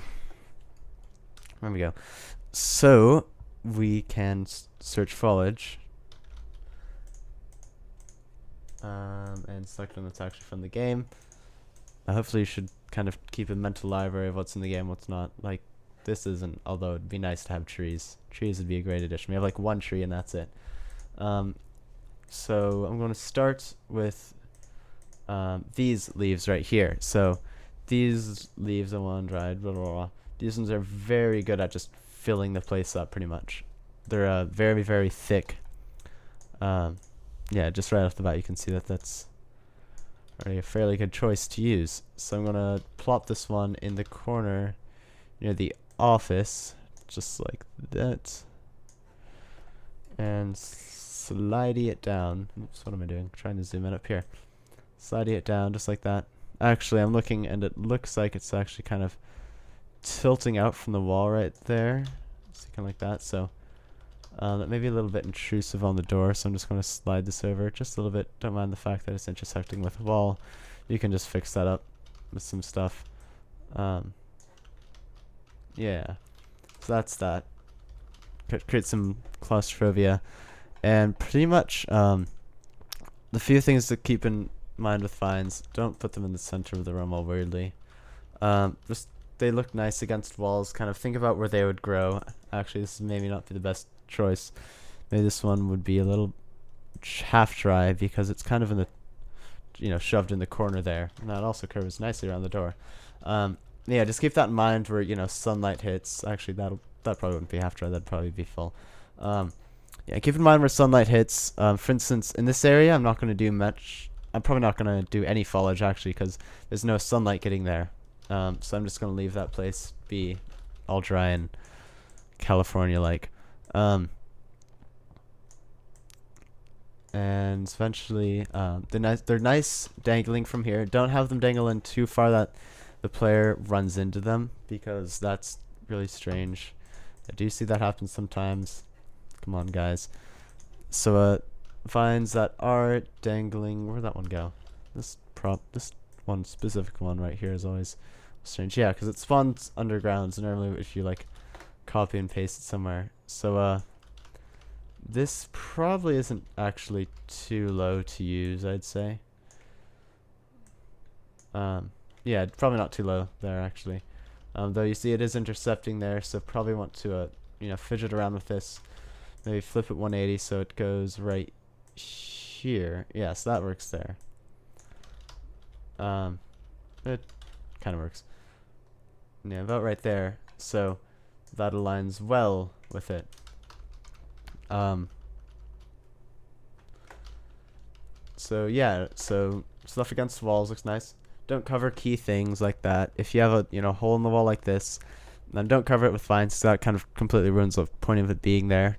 we go. So we can search foliage. And select one that's actually from the game. Hopefully you should kind of keep a mental library of what's in the game, what's not. Like, this isn't, although it'd be nice to have trees. Trees would be a great addition. We have like one tree and that's it. So I'm going to start with these leaves right here. So these leaves I want dried, blah, blah, blah. These ones are very good at just filling the place up pretty much. They're very, very thick. Yeah, just right off the bat you can see that that's already a fairly good choice to use. So I'm gonna plop this one in the corner near the office, just like that, and slidey it down. Oops, what am I doing? I'm trying to zoom in up here. Slidey it down just like that. Actually, I'm looking and it looks like it's actually kind of tilting out from the wall right there. So kind of like that. So that may be a little bit intrusive on the door, so I'm just going to slide this over just a little bit. Don't mind the fact that it's intersecting with the wall. You can just fix that up with some stuff. Yeah, so that's that. Create some claustrophobia. And pretty much the few things to keep in mind with vines: don't put them in the center of the room all weirdly. Just they look nice against walls. Kind of think about where they would grow. Actually, this may not be the best choice. Maybe this one would be a little half dry because it's kind of in the, you know, shoved in the corner there. And that also curves nicely around the door. Yeah, just keep that in mind where, you know, sunlight hits. Actually, that probably wouldn't be half dry. That'd probably be full. Yeah, keep in mind where sunlight hits. For instance, in this area, I'm not going to do much. I'm probably not going to do any foliage actually because there's no sunlight getting there. So I'm just going to leave that place be all dry and California-like. And eventually, they're nice dangling from here. Don't have them dangle in too far that the player runs into them, because that's really strange. I do see that happen sometimes. Come on, guys. So, vines that are dangling, where'd that one go? this one specific one right here is always strange. Yeah, because it spawns underground. So normally if you like copy and paste it somewhere. So this probably isn't actually too low to use, I'd say. Yeah, probably not too low there actually. Though you see it is intercepting there, so probably want to fidget around with this. Maybe flip it 180 so it goes right here. Yeah, so that works there. It kind of works. Yeah, about right there. So that aligns well with it. So yeah, so stuff against walls looks nice. Don't cover key things like that. If you have a hole in the wall like this, then don't cover it with vines, so that kind of completely ruins the point of it being there.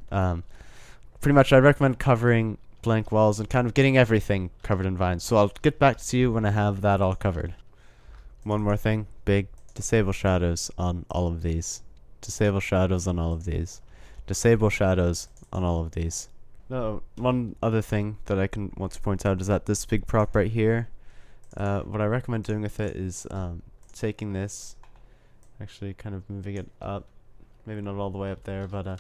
Pretty much I'd recommend covering blank walls and kind of getting everything covered in vines. So I'll get back to you when I have that all covered. One more thing, big disable shadows on all of these. Disable shadows on all of these. Disable shadows on all of these. No, one other thing that I want to point out is that this big prop right here, what I recommend doing with it is taking this, actually kind of moving it up, maybe not all the way up there, but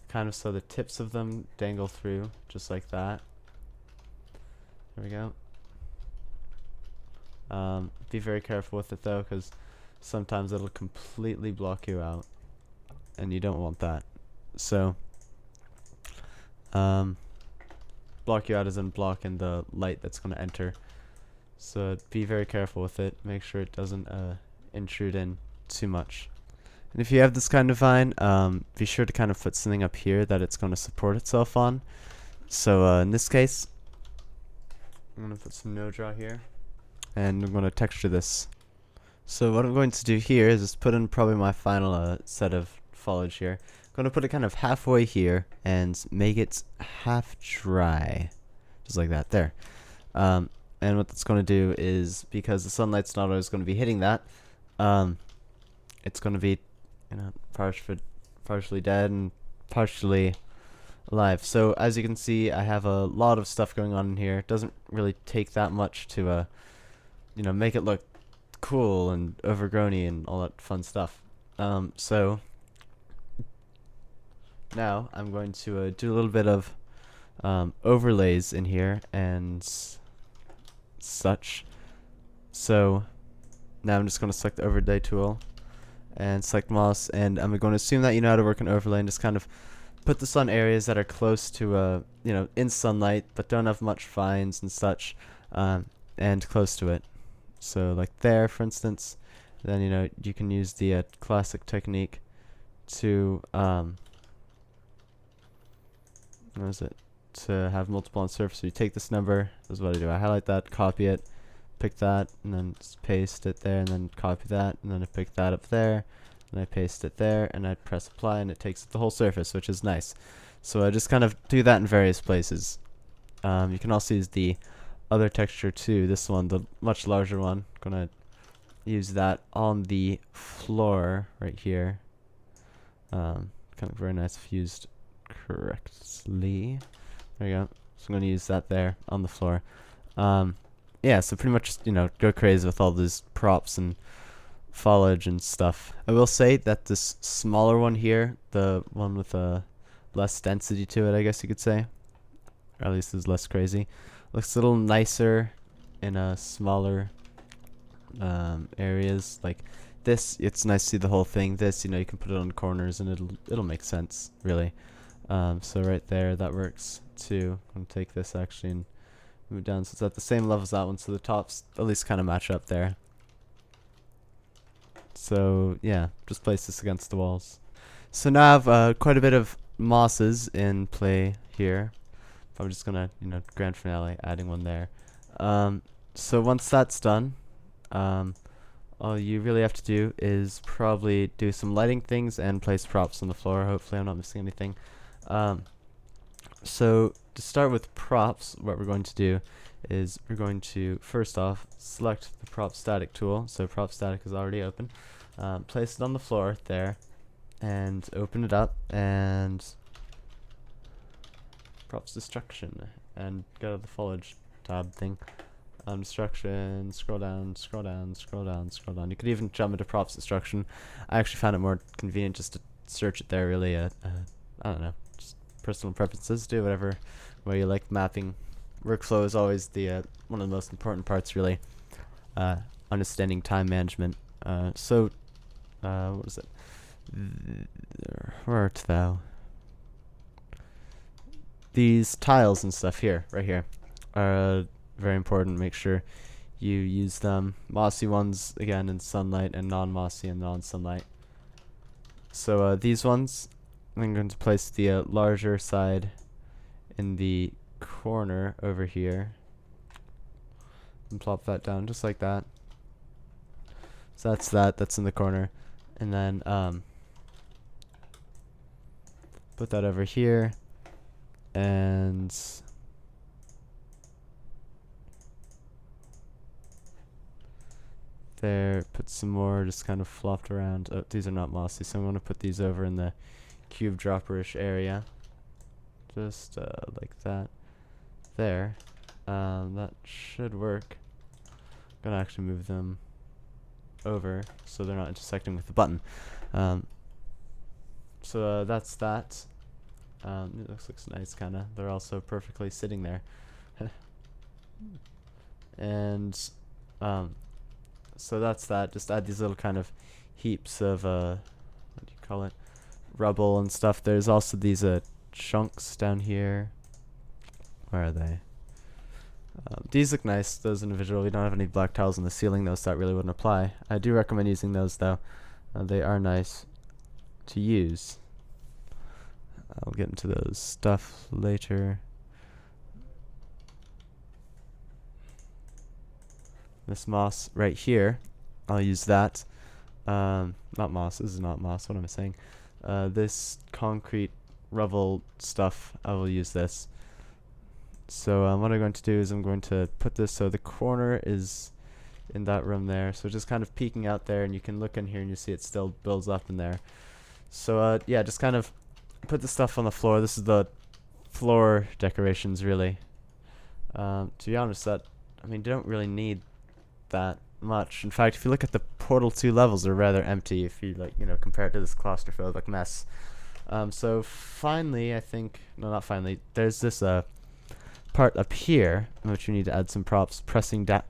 kind of so the tips of them dangle through, just like that. There we go. Be very careful with it though, because sometimes it'll completely block you out, and you don't want that. So, block you out as in blocking the light that's going to enter. So be very careful with it. Make sure it doesn't intrude in too much. And if you have this kind of vine, be sure to kind of put something up here that it's going to support itself on. So in this case, I'm going to put some no draw here, and I'm going to texture this. So what I'm going to do here is just put in probably my final set of foliage here. I'm going to put it kind of halfway here and make it half dry, just like that there. And what that's going to do is, because the sunlight's not always going to be hitting that, it's going to be partially dead and partially alive. So as you can see, I have a lot of stuff going on in here. It doesn't really take that much to make it look cool and overgrowny and all that fun stuff. So now I'm going to do a little bit of overlays in here and such. So now I'm just going to select the overlay tool and select mouse, and I'm going to assume that you know how to work an overlay and just kind of put this on areas that are close to in sunlight but don't have much vines and such, and close to it. So like there, for instance. Then you can use the classic technique to what is it? To have multiple on surface. So you take this number. This is what I do. I highlight that, copy it, pick that, and then just paste it there, and then copy that, and then I pick that up there, and I paste it there, and I press apply, and it takes the whole surface, which is nice. So I just kind of do that in various places. You can also use the other texture too. This one, the much larger one. I'm gonna use that on the floor right here. Kind of very nice if used correctly. There you go. So I'm going to use that there on the floor. Yeah, so pretty much, go crazy with all these props and foliage and stuff. I will say that this smaller one here, the one with less density to it, I guess you could say, or at least is less crazy, looks a little nicer in smaller areas. Like this, it's nice to see the whole thing. This, you can put it on corners and it'll make sense, really. So right there, that works too. I'm gonna take this actually and move it down so it's at the same level as that one, so the tops at least kind of match up there. So yeah, just place this against the walls. So now I have quite a bit of mosses in play here. I'm just gonna, grand finale, adding one there. So once that's done, all you really have to do is probably do some lighting things and place props on the floor. Hopefully I'm not missing anything. So to start with props, what we're going to do is we're going to first off select the prop static tool. So prop static is already open. Place it on the floor there and open it up and props destruction and go to the foliage tab thing. Destruction, scroll down, scroll down, scroll down, scroll down. You could even jump into props destruction. I actually found it more convenient just to search it there, really. I don't know, just personal preferences. Do whatever way you like. Mapping workflow is always the one of the most important parts, really. Understanding time management. What is it? Where art thou? These tiles and stuff here, right here, are very important. Make sure you use them. Mossy ones again in sunlight, and non-mossy and non-sunlight. So these ones, I'm going to place the larger side in the corner over here, and plop that down just like that. So that's in the corner, and then put that over here, and there, put some more just kind of flopped around. Oh, these are not mossy, so I'm going to put these over in the cube dropperish area, just like that. There, that should work. I'm going to actually move them over so they're not intersecting with the button. So that's that. It looks nice, kind of. They're also perfectly sitting there. And so that's that. Just add these little kind of heaps of what do you call it, rubble and stuff. There's also these chunks down here. Where are they? These look nice, those individual. We don't have any black tiles on the ceiling though, so that really wouldn't apply. I do recommend using those though. They are nice to use. I'll get into those stuff later. This moss right here, I'll use that. Not moss, this is not moss, what am I saying? This concrete rubble stuff, I will use this. So what I'm going to do is I'm going to put this so the corner is in that room there. So just kind of peeking out there, and you can look in here and you see it still builds up in there. So yeah, just kind of put the stuff on the floor. This is the floor decorations, really. To be honest, you don't really need that much. In fact, if you look at the Portal 2 levels, they're rather empty if you compare it to this claustrophobic mess. So finally, I think, no, not finally, there's this part up here in which you need to add some props. Pressing down.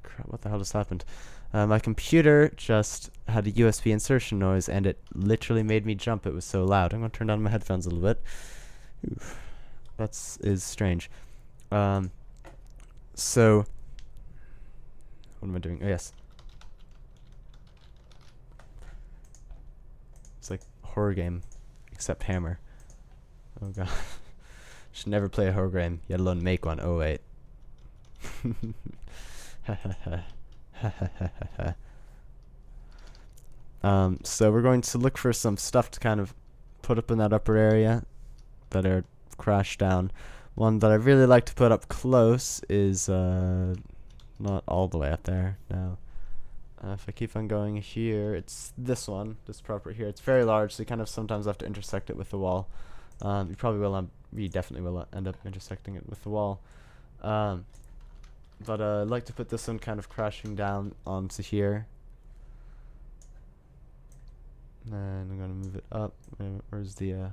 Crap, what the hell just happened? My computer just had a USB insertion noise, and it literally made me jump. It was so loud. I'm going to turn down my headphones a little bit. Oof. That is strange. So, what am I doing? Oh, yes. It's like a horror game, except hammer. Oh, God. Should never play a horror game, let alone make one. Oh, wait. So we're going to look for some stuff to kind of put up in that upper area that are crashed down. One that I really like to put up close is not all the way up there. No. If I keep on going here, it's this one, this prop right here. It's very large, so you kind of sometimes have to intersect it with the wall. You probably will. You definitely will end up intersecting it with the wall. But I'd like to put this one kind of crashing down onto here. And I'm gonna move it up. Where's the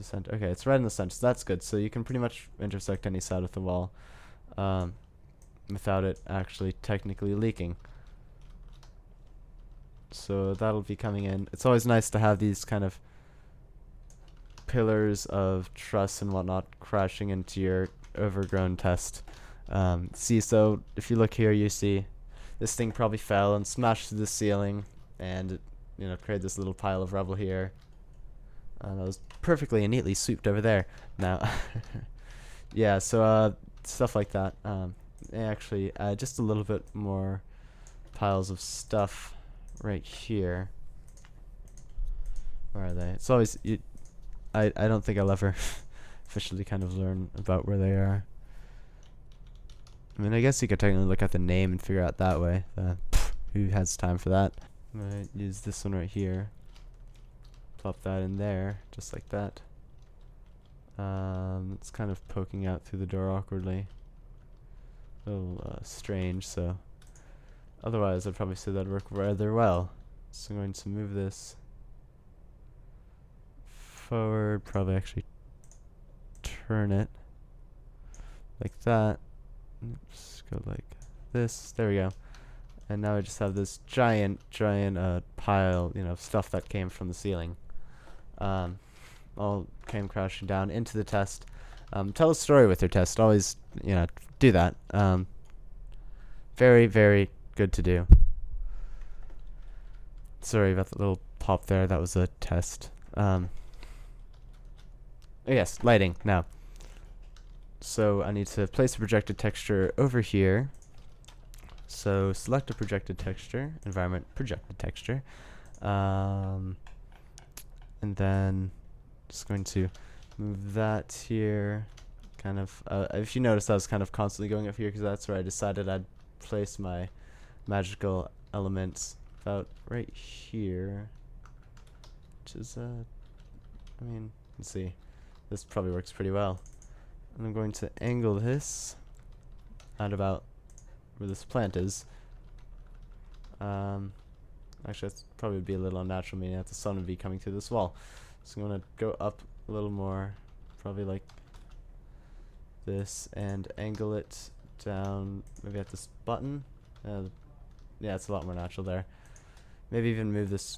center? Okay, it's right in the center, so that's good. So you can pretty much intersect any side of the wall without it actually technically leaking. So that'll be coming in. It's always nice to have these kind of pillars of truss and whatnot crashing into your overgrown test. So if you look here, you see this thing probably fell and smashed through the ceiling, and it created this little pile of rubble here. That was perfectly and neatly swept over there. Now, yeah, so stuff like that. Actually, just a little bit more piles of stuff right here. Where are they? It's always I don't think I'll ever officially kind of learn about where they are. I mean, I guess you could technically look at the name and figure out that way. Who has time for that? I'm gonna use this one right here. Plop that in there, just like that. It's kind of poking out through the door awkwardly. A little strange, so otherwise I'd probably say that'd work rather well. So I'm going to move this forward, probably actually turn it like that. Oops, go like this. There we go. And now I just have this giant pile, of stuff that came from the ceiling. All came crashing down into the test. Tell a story with your test. Always, do that. Very, very good to do. Sorry about the little pop there. That was a test. Yes, lighting. Now. So I need to place a projected texture over here. So select a projected texture, environment projected texture. And then just going to move that here. Kind of, if you notice, I was kind of constantly going up here because that's where I decided I'd place my magical elements. About right here, which is, let's see. This probably works pretty well. And I'm going to angle this at about where this plant is. Actually, that's probably would be a little unnatural, meaning that the sun would be coming through this wall. So I'm going to go up a little more, probably like this, and angle it down maybe at this button. Yeah, it's a lot more natural there. Maybe even move this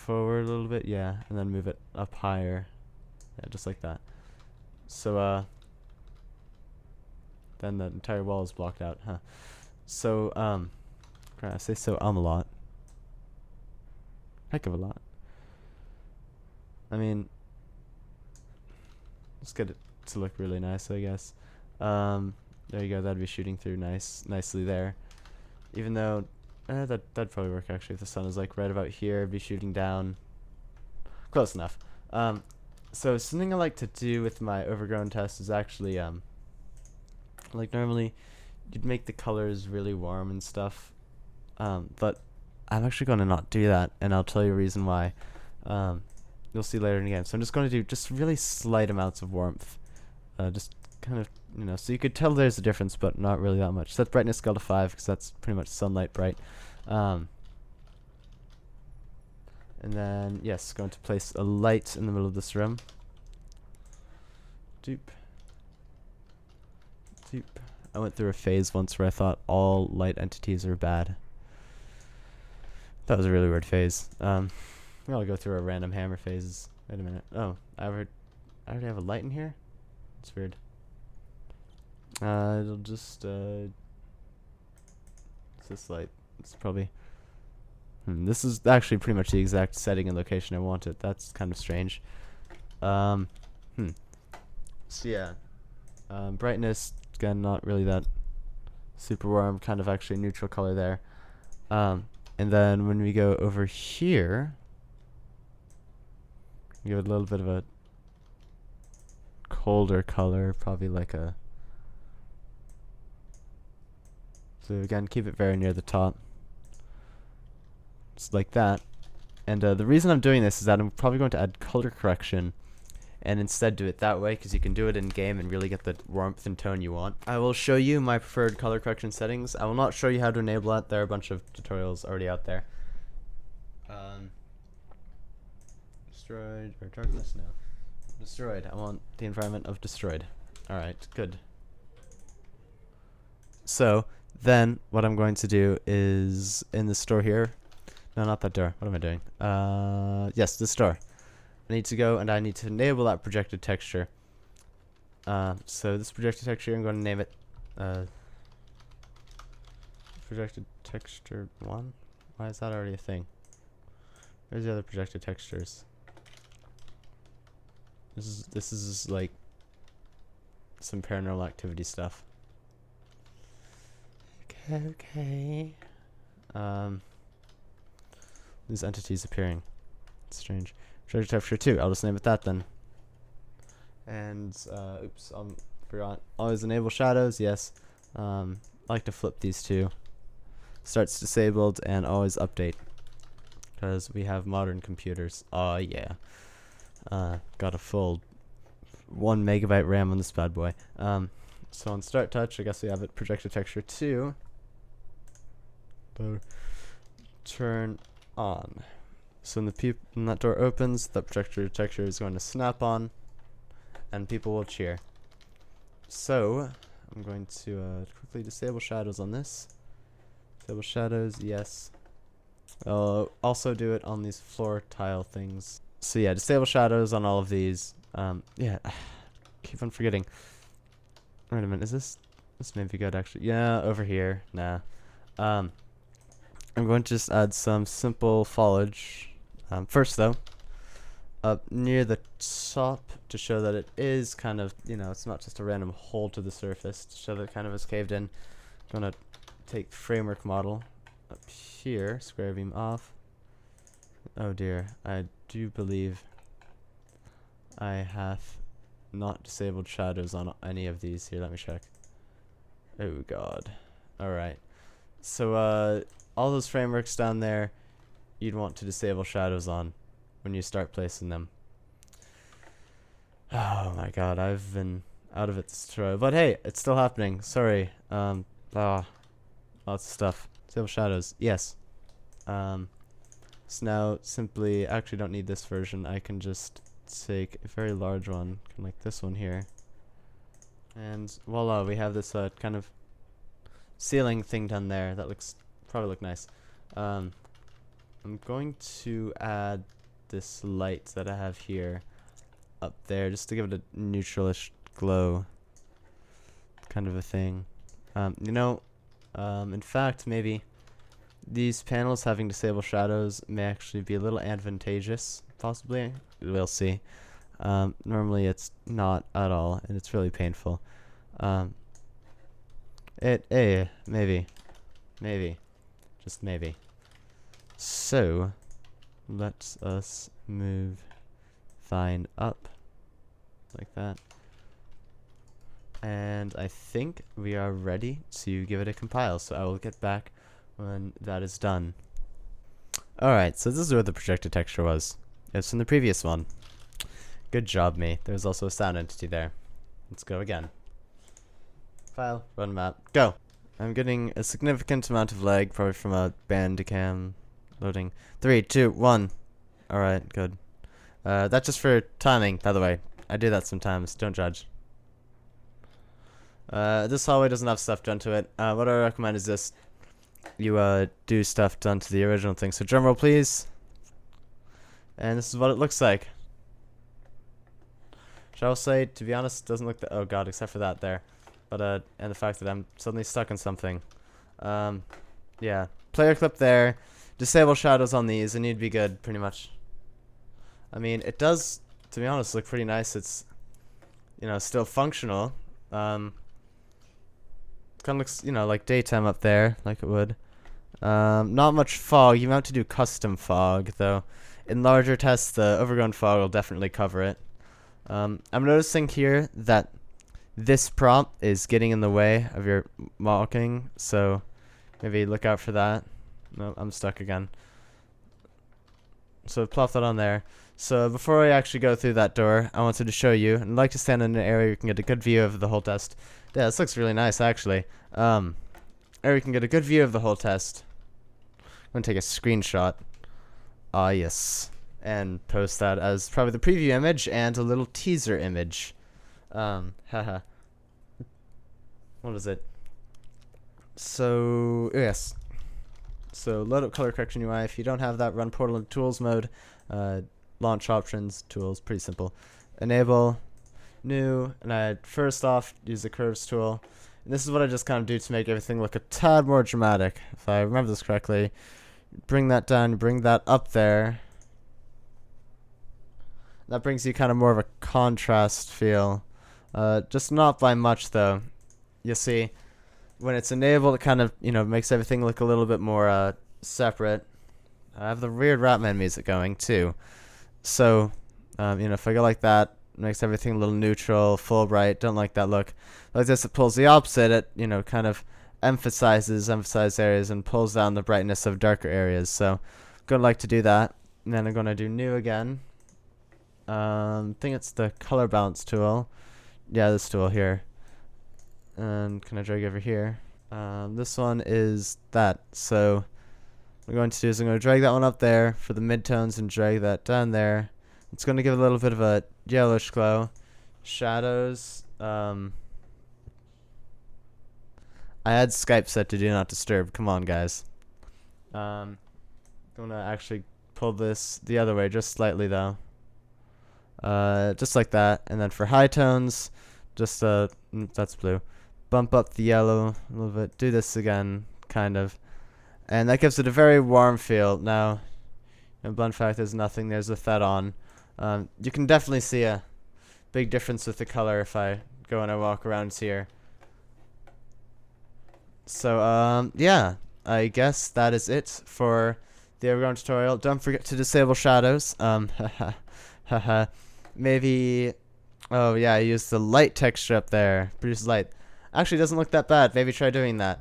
forward a little bit, yeah, and then move it up higher. Yeah, just like that. So, then the entire wall is blocked out, huh? So, I say so a lot. Heck of a lot. I mean, let's get it to look really nice, I guess. There you go, that'd be shooting through nicely there. Even though, that'd probably work actually if the sun is like right about here, it'd be shooting down. Close enough. So something I like to do with my overgrown test is actually, like normally you'd make the colors really warm and stuff, but I'm actually going to not do that, and I'll tell you a reason why. You'll see later in the game. So I'm just going to do just really slight amounts of warmth, just kind of, so you could tell there's a difference, but not really that much. Set brightness scale to 5 because that's pretty much sunlight bright. And then, yes, going to place a light in the middle of this room. Doop. Doop. I went through a phase once where I thought all light entities are bad. That was a really weird phase. I'll go through a random hammer phases. Wait a minute. Oh, I already have a light in here? It's weird. It'll just, it's this light. It's probably, this is actually pretty much the exact setting and location I want it. That's kind of strange. So yeah, brightness, again, not really that super warm, kind of actually neutral color there. And then when we go over here, give it a little bit of a colder color, probably like a, so again, keep it very near the top. Just like that. And the reason I'm doing this is that I'm probably going to add color correction and instead do it that way, because you can do it in game and really get the warmth and tone you want. I will show you my preferred color correction settings. I will not show you how to enable that. There are a bunch of tutorials already out there. Destroyed, or darkness? No. Destroyed. I want the environment of destroyed. Alright, good. So, then, what I'm going to do is, in the store here, no, not that door, what am I doing? Yes, this door. I need to go and I need to enable that projected texture. So this projected texture, I'm going to name it, projected texture 1? Why is that already a thing? Where's the other projected textures? This is like some paranormal activity stuff. Okay. These entities appearing. It's strange. Projected texture 2. I'll just name it that then. And oops, forgot. Always enable shadows. Yes. I like to flip these two. Starts disabled and always update, because we have modern computers. Oh yeah. Got a full 1 megabyte RAM on this bad boy. So on start touch, I guess we have it projector texture 2. Turn on. So when that door opens, the projector texture is going to snap on, and people will cheer. So I'm going to quickly disable shadows on this. Disable shadows, yes. I'll also do it on these floor tile things. So yeah, disable shadows on all of these. Yeah, keep on forgetting. Wait a minute, is this may be good actually? Yeah, over here. Nah. I'm going to just add some simple foliage. First though, up near the top to show that it is kind of, it's not just a random hole to the surface, to show that it kind of is caved in. I'm gonna take framework model up here, square beam off. Oh dear, I do believe I have not disabled shadows on any of these. Here, let me check. Oh god. Alright. So all those frameworks down there, you'd want to disable shadows on when you start placing them. Oh my god, I've been out of it this tutorial. But hey, it's still happening. Sorry. Lots of stuff. Disable shadows. Yes. So now simply, actually don't need this version. I can just take a very large one, kind of like this one here. And voila, we have this kind of ceiling thing done there. That probably look nice. I'm going to add this light that I have here up there just to give it a neutralish glow kind of a thing. In fact, maybe these panels having disable shadows may actually be a little advantageous, possibly. We'll see. Normally it's not at all, and it's really painful. Maybe. Just maybe. So, let us move Vine up, like that. And I think we are ready to give it a compile, so I will get back when that is done. Alright, so this is where the projected texture was. It's from the previous one. Good job, me. There's also a sound entity there. Let's go again. File, run map, go! I'm getting a significant amount of lag, probably from a Bandicam loading. 3, 2, 1. Alright, good. That's just for timing, by the way. I do that sometimes, don't judge. This hallway doesn't have stuff done to it. What I recommend is this. You do stuff done to the original thing. So drum roll, please. And this is what it looks like. Shall I say, to be honest, it doesn't look that. Oh god, except for that there. But and the fact that I'm suddenly stuck in something. Yeah. Player clip there. Disable shadows on these, and you'd be good, pretty much. I mean, it does, to be honest, look pretty nice. It's, still functional. Kind of looks, like daytime up there, like it would. Not much fog. You might have to do custom fog, though. In larger tests, the overgrown fog will definitely cover it. I'm noticing here that this prompt is getting in the way of your mocking, so maybe look out for that. No, I'm stuck again. So plop that on there. So before I actually go through that door, I wanted to show you, and I'd like to stand in an area where you can get a good view of the whole test. Yeah, this looks really nice, actually. Area you can get a good view of the whole test. I'm going to take a screenshot. Ah, yes. And post that as probably the preview image and a little teaser image. Haha. What is it? So, yes. So, load up color correction UI. If you don't have that, run portal in tools mode. Launch options, tools, pretty simple. Enable, new, and I first off use the curves tool. And this is what I just kind of do to make everything look a tad more dramatic. If I remember this correctly, bring that down, bring that up there. That brings you kind of more of a contrast feel. Just not by much though. You see, when it's enabled, it kind of, makes everything look a little bit more separate. I have the weird Ratman music going too. So, if I go like that, it makes everything a little neutral, full bright. Don't like that look. Like this, it pulls the opposite. It, kind of emphasized areas and pulls down the brightness of darker areas. So, I'm going to like to do that. And then I'm going to do new again. think it's the color balance tool. Yeah, this tool here. And can I drag over here? This one is that. So what I'm going to do is I'm going to drag that one up there for the midtones and drag that down there. It's going to give a little bit of a yellowish glow. Shadows. I had Skype set to do not disturb. Come on, guys. I'm going to actually pull this the other way just slightly though. Just like that. And then for high tones, just that's blue. Bump up the yellow a little bit. Do this again, kind of. And that gives it a very warm feel. Now, in blend factor, there's nothing. There's with that on. You can definitely see a big difference with the color if I go and I walk around here. So, yeah. I guess that is it for the Overgrown tutorial. Don't forget to disable shadows. Haha. Maybe... Oh, yeah, I used the light texture up there. Produce light. Actually, it doesn't look that bad. Maybe try doing that.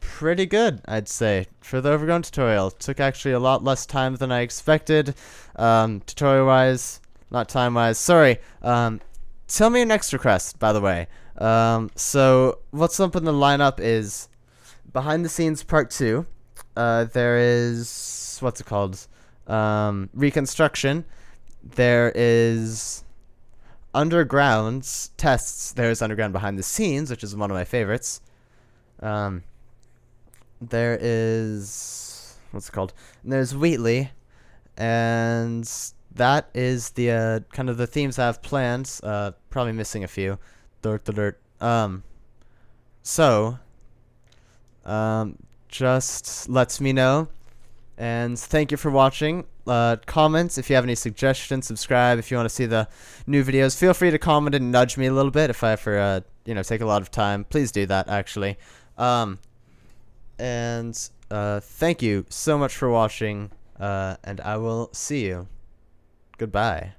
Pretty good, I'd say, for the Overgrown tutorial. Took actually a lot less time than I expected. Tutorial-wise, not time-wise. Sorry. Tell me your next request, by the way. So what's up in the lineup is behind the scenes part 2. There is what's it called? Reconstruction. There is Underground's tests. There's Underground behind the scenes, which is one of my favorites. There is what's it called? And there's Wheatley, and that is the kind of the themes I have planned. Probably missing a few. So, just lets me know. And thank you for watching. Comments if you have any suggestions. Subscribe if you want to see the new videos. Feel free to comment and nudge me a little bit if I ever, take a lot of time. Please do that, actually. And thank you so much for watching. And I will see you. Goodbye.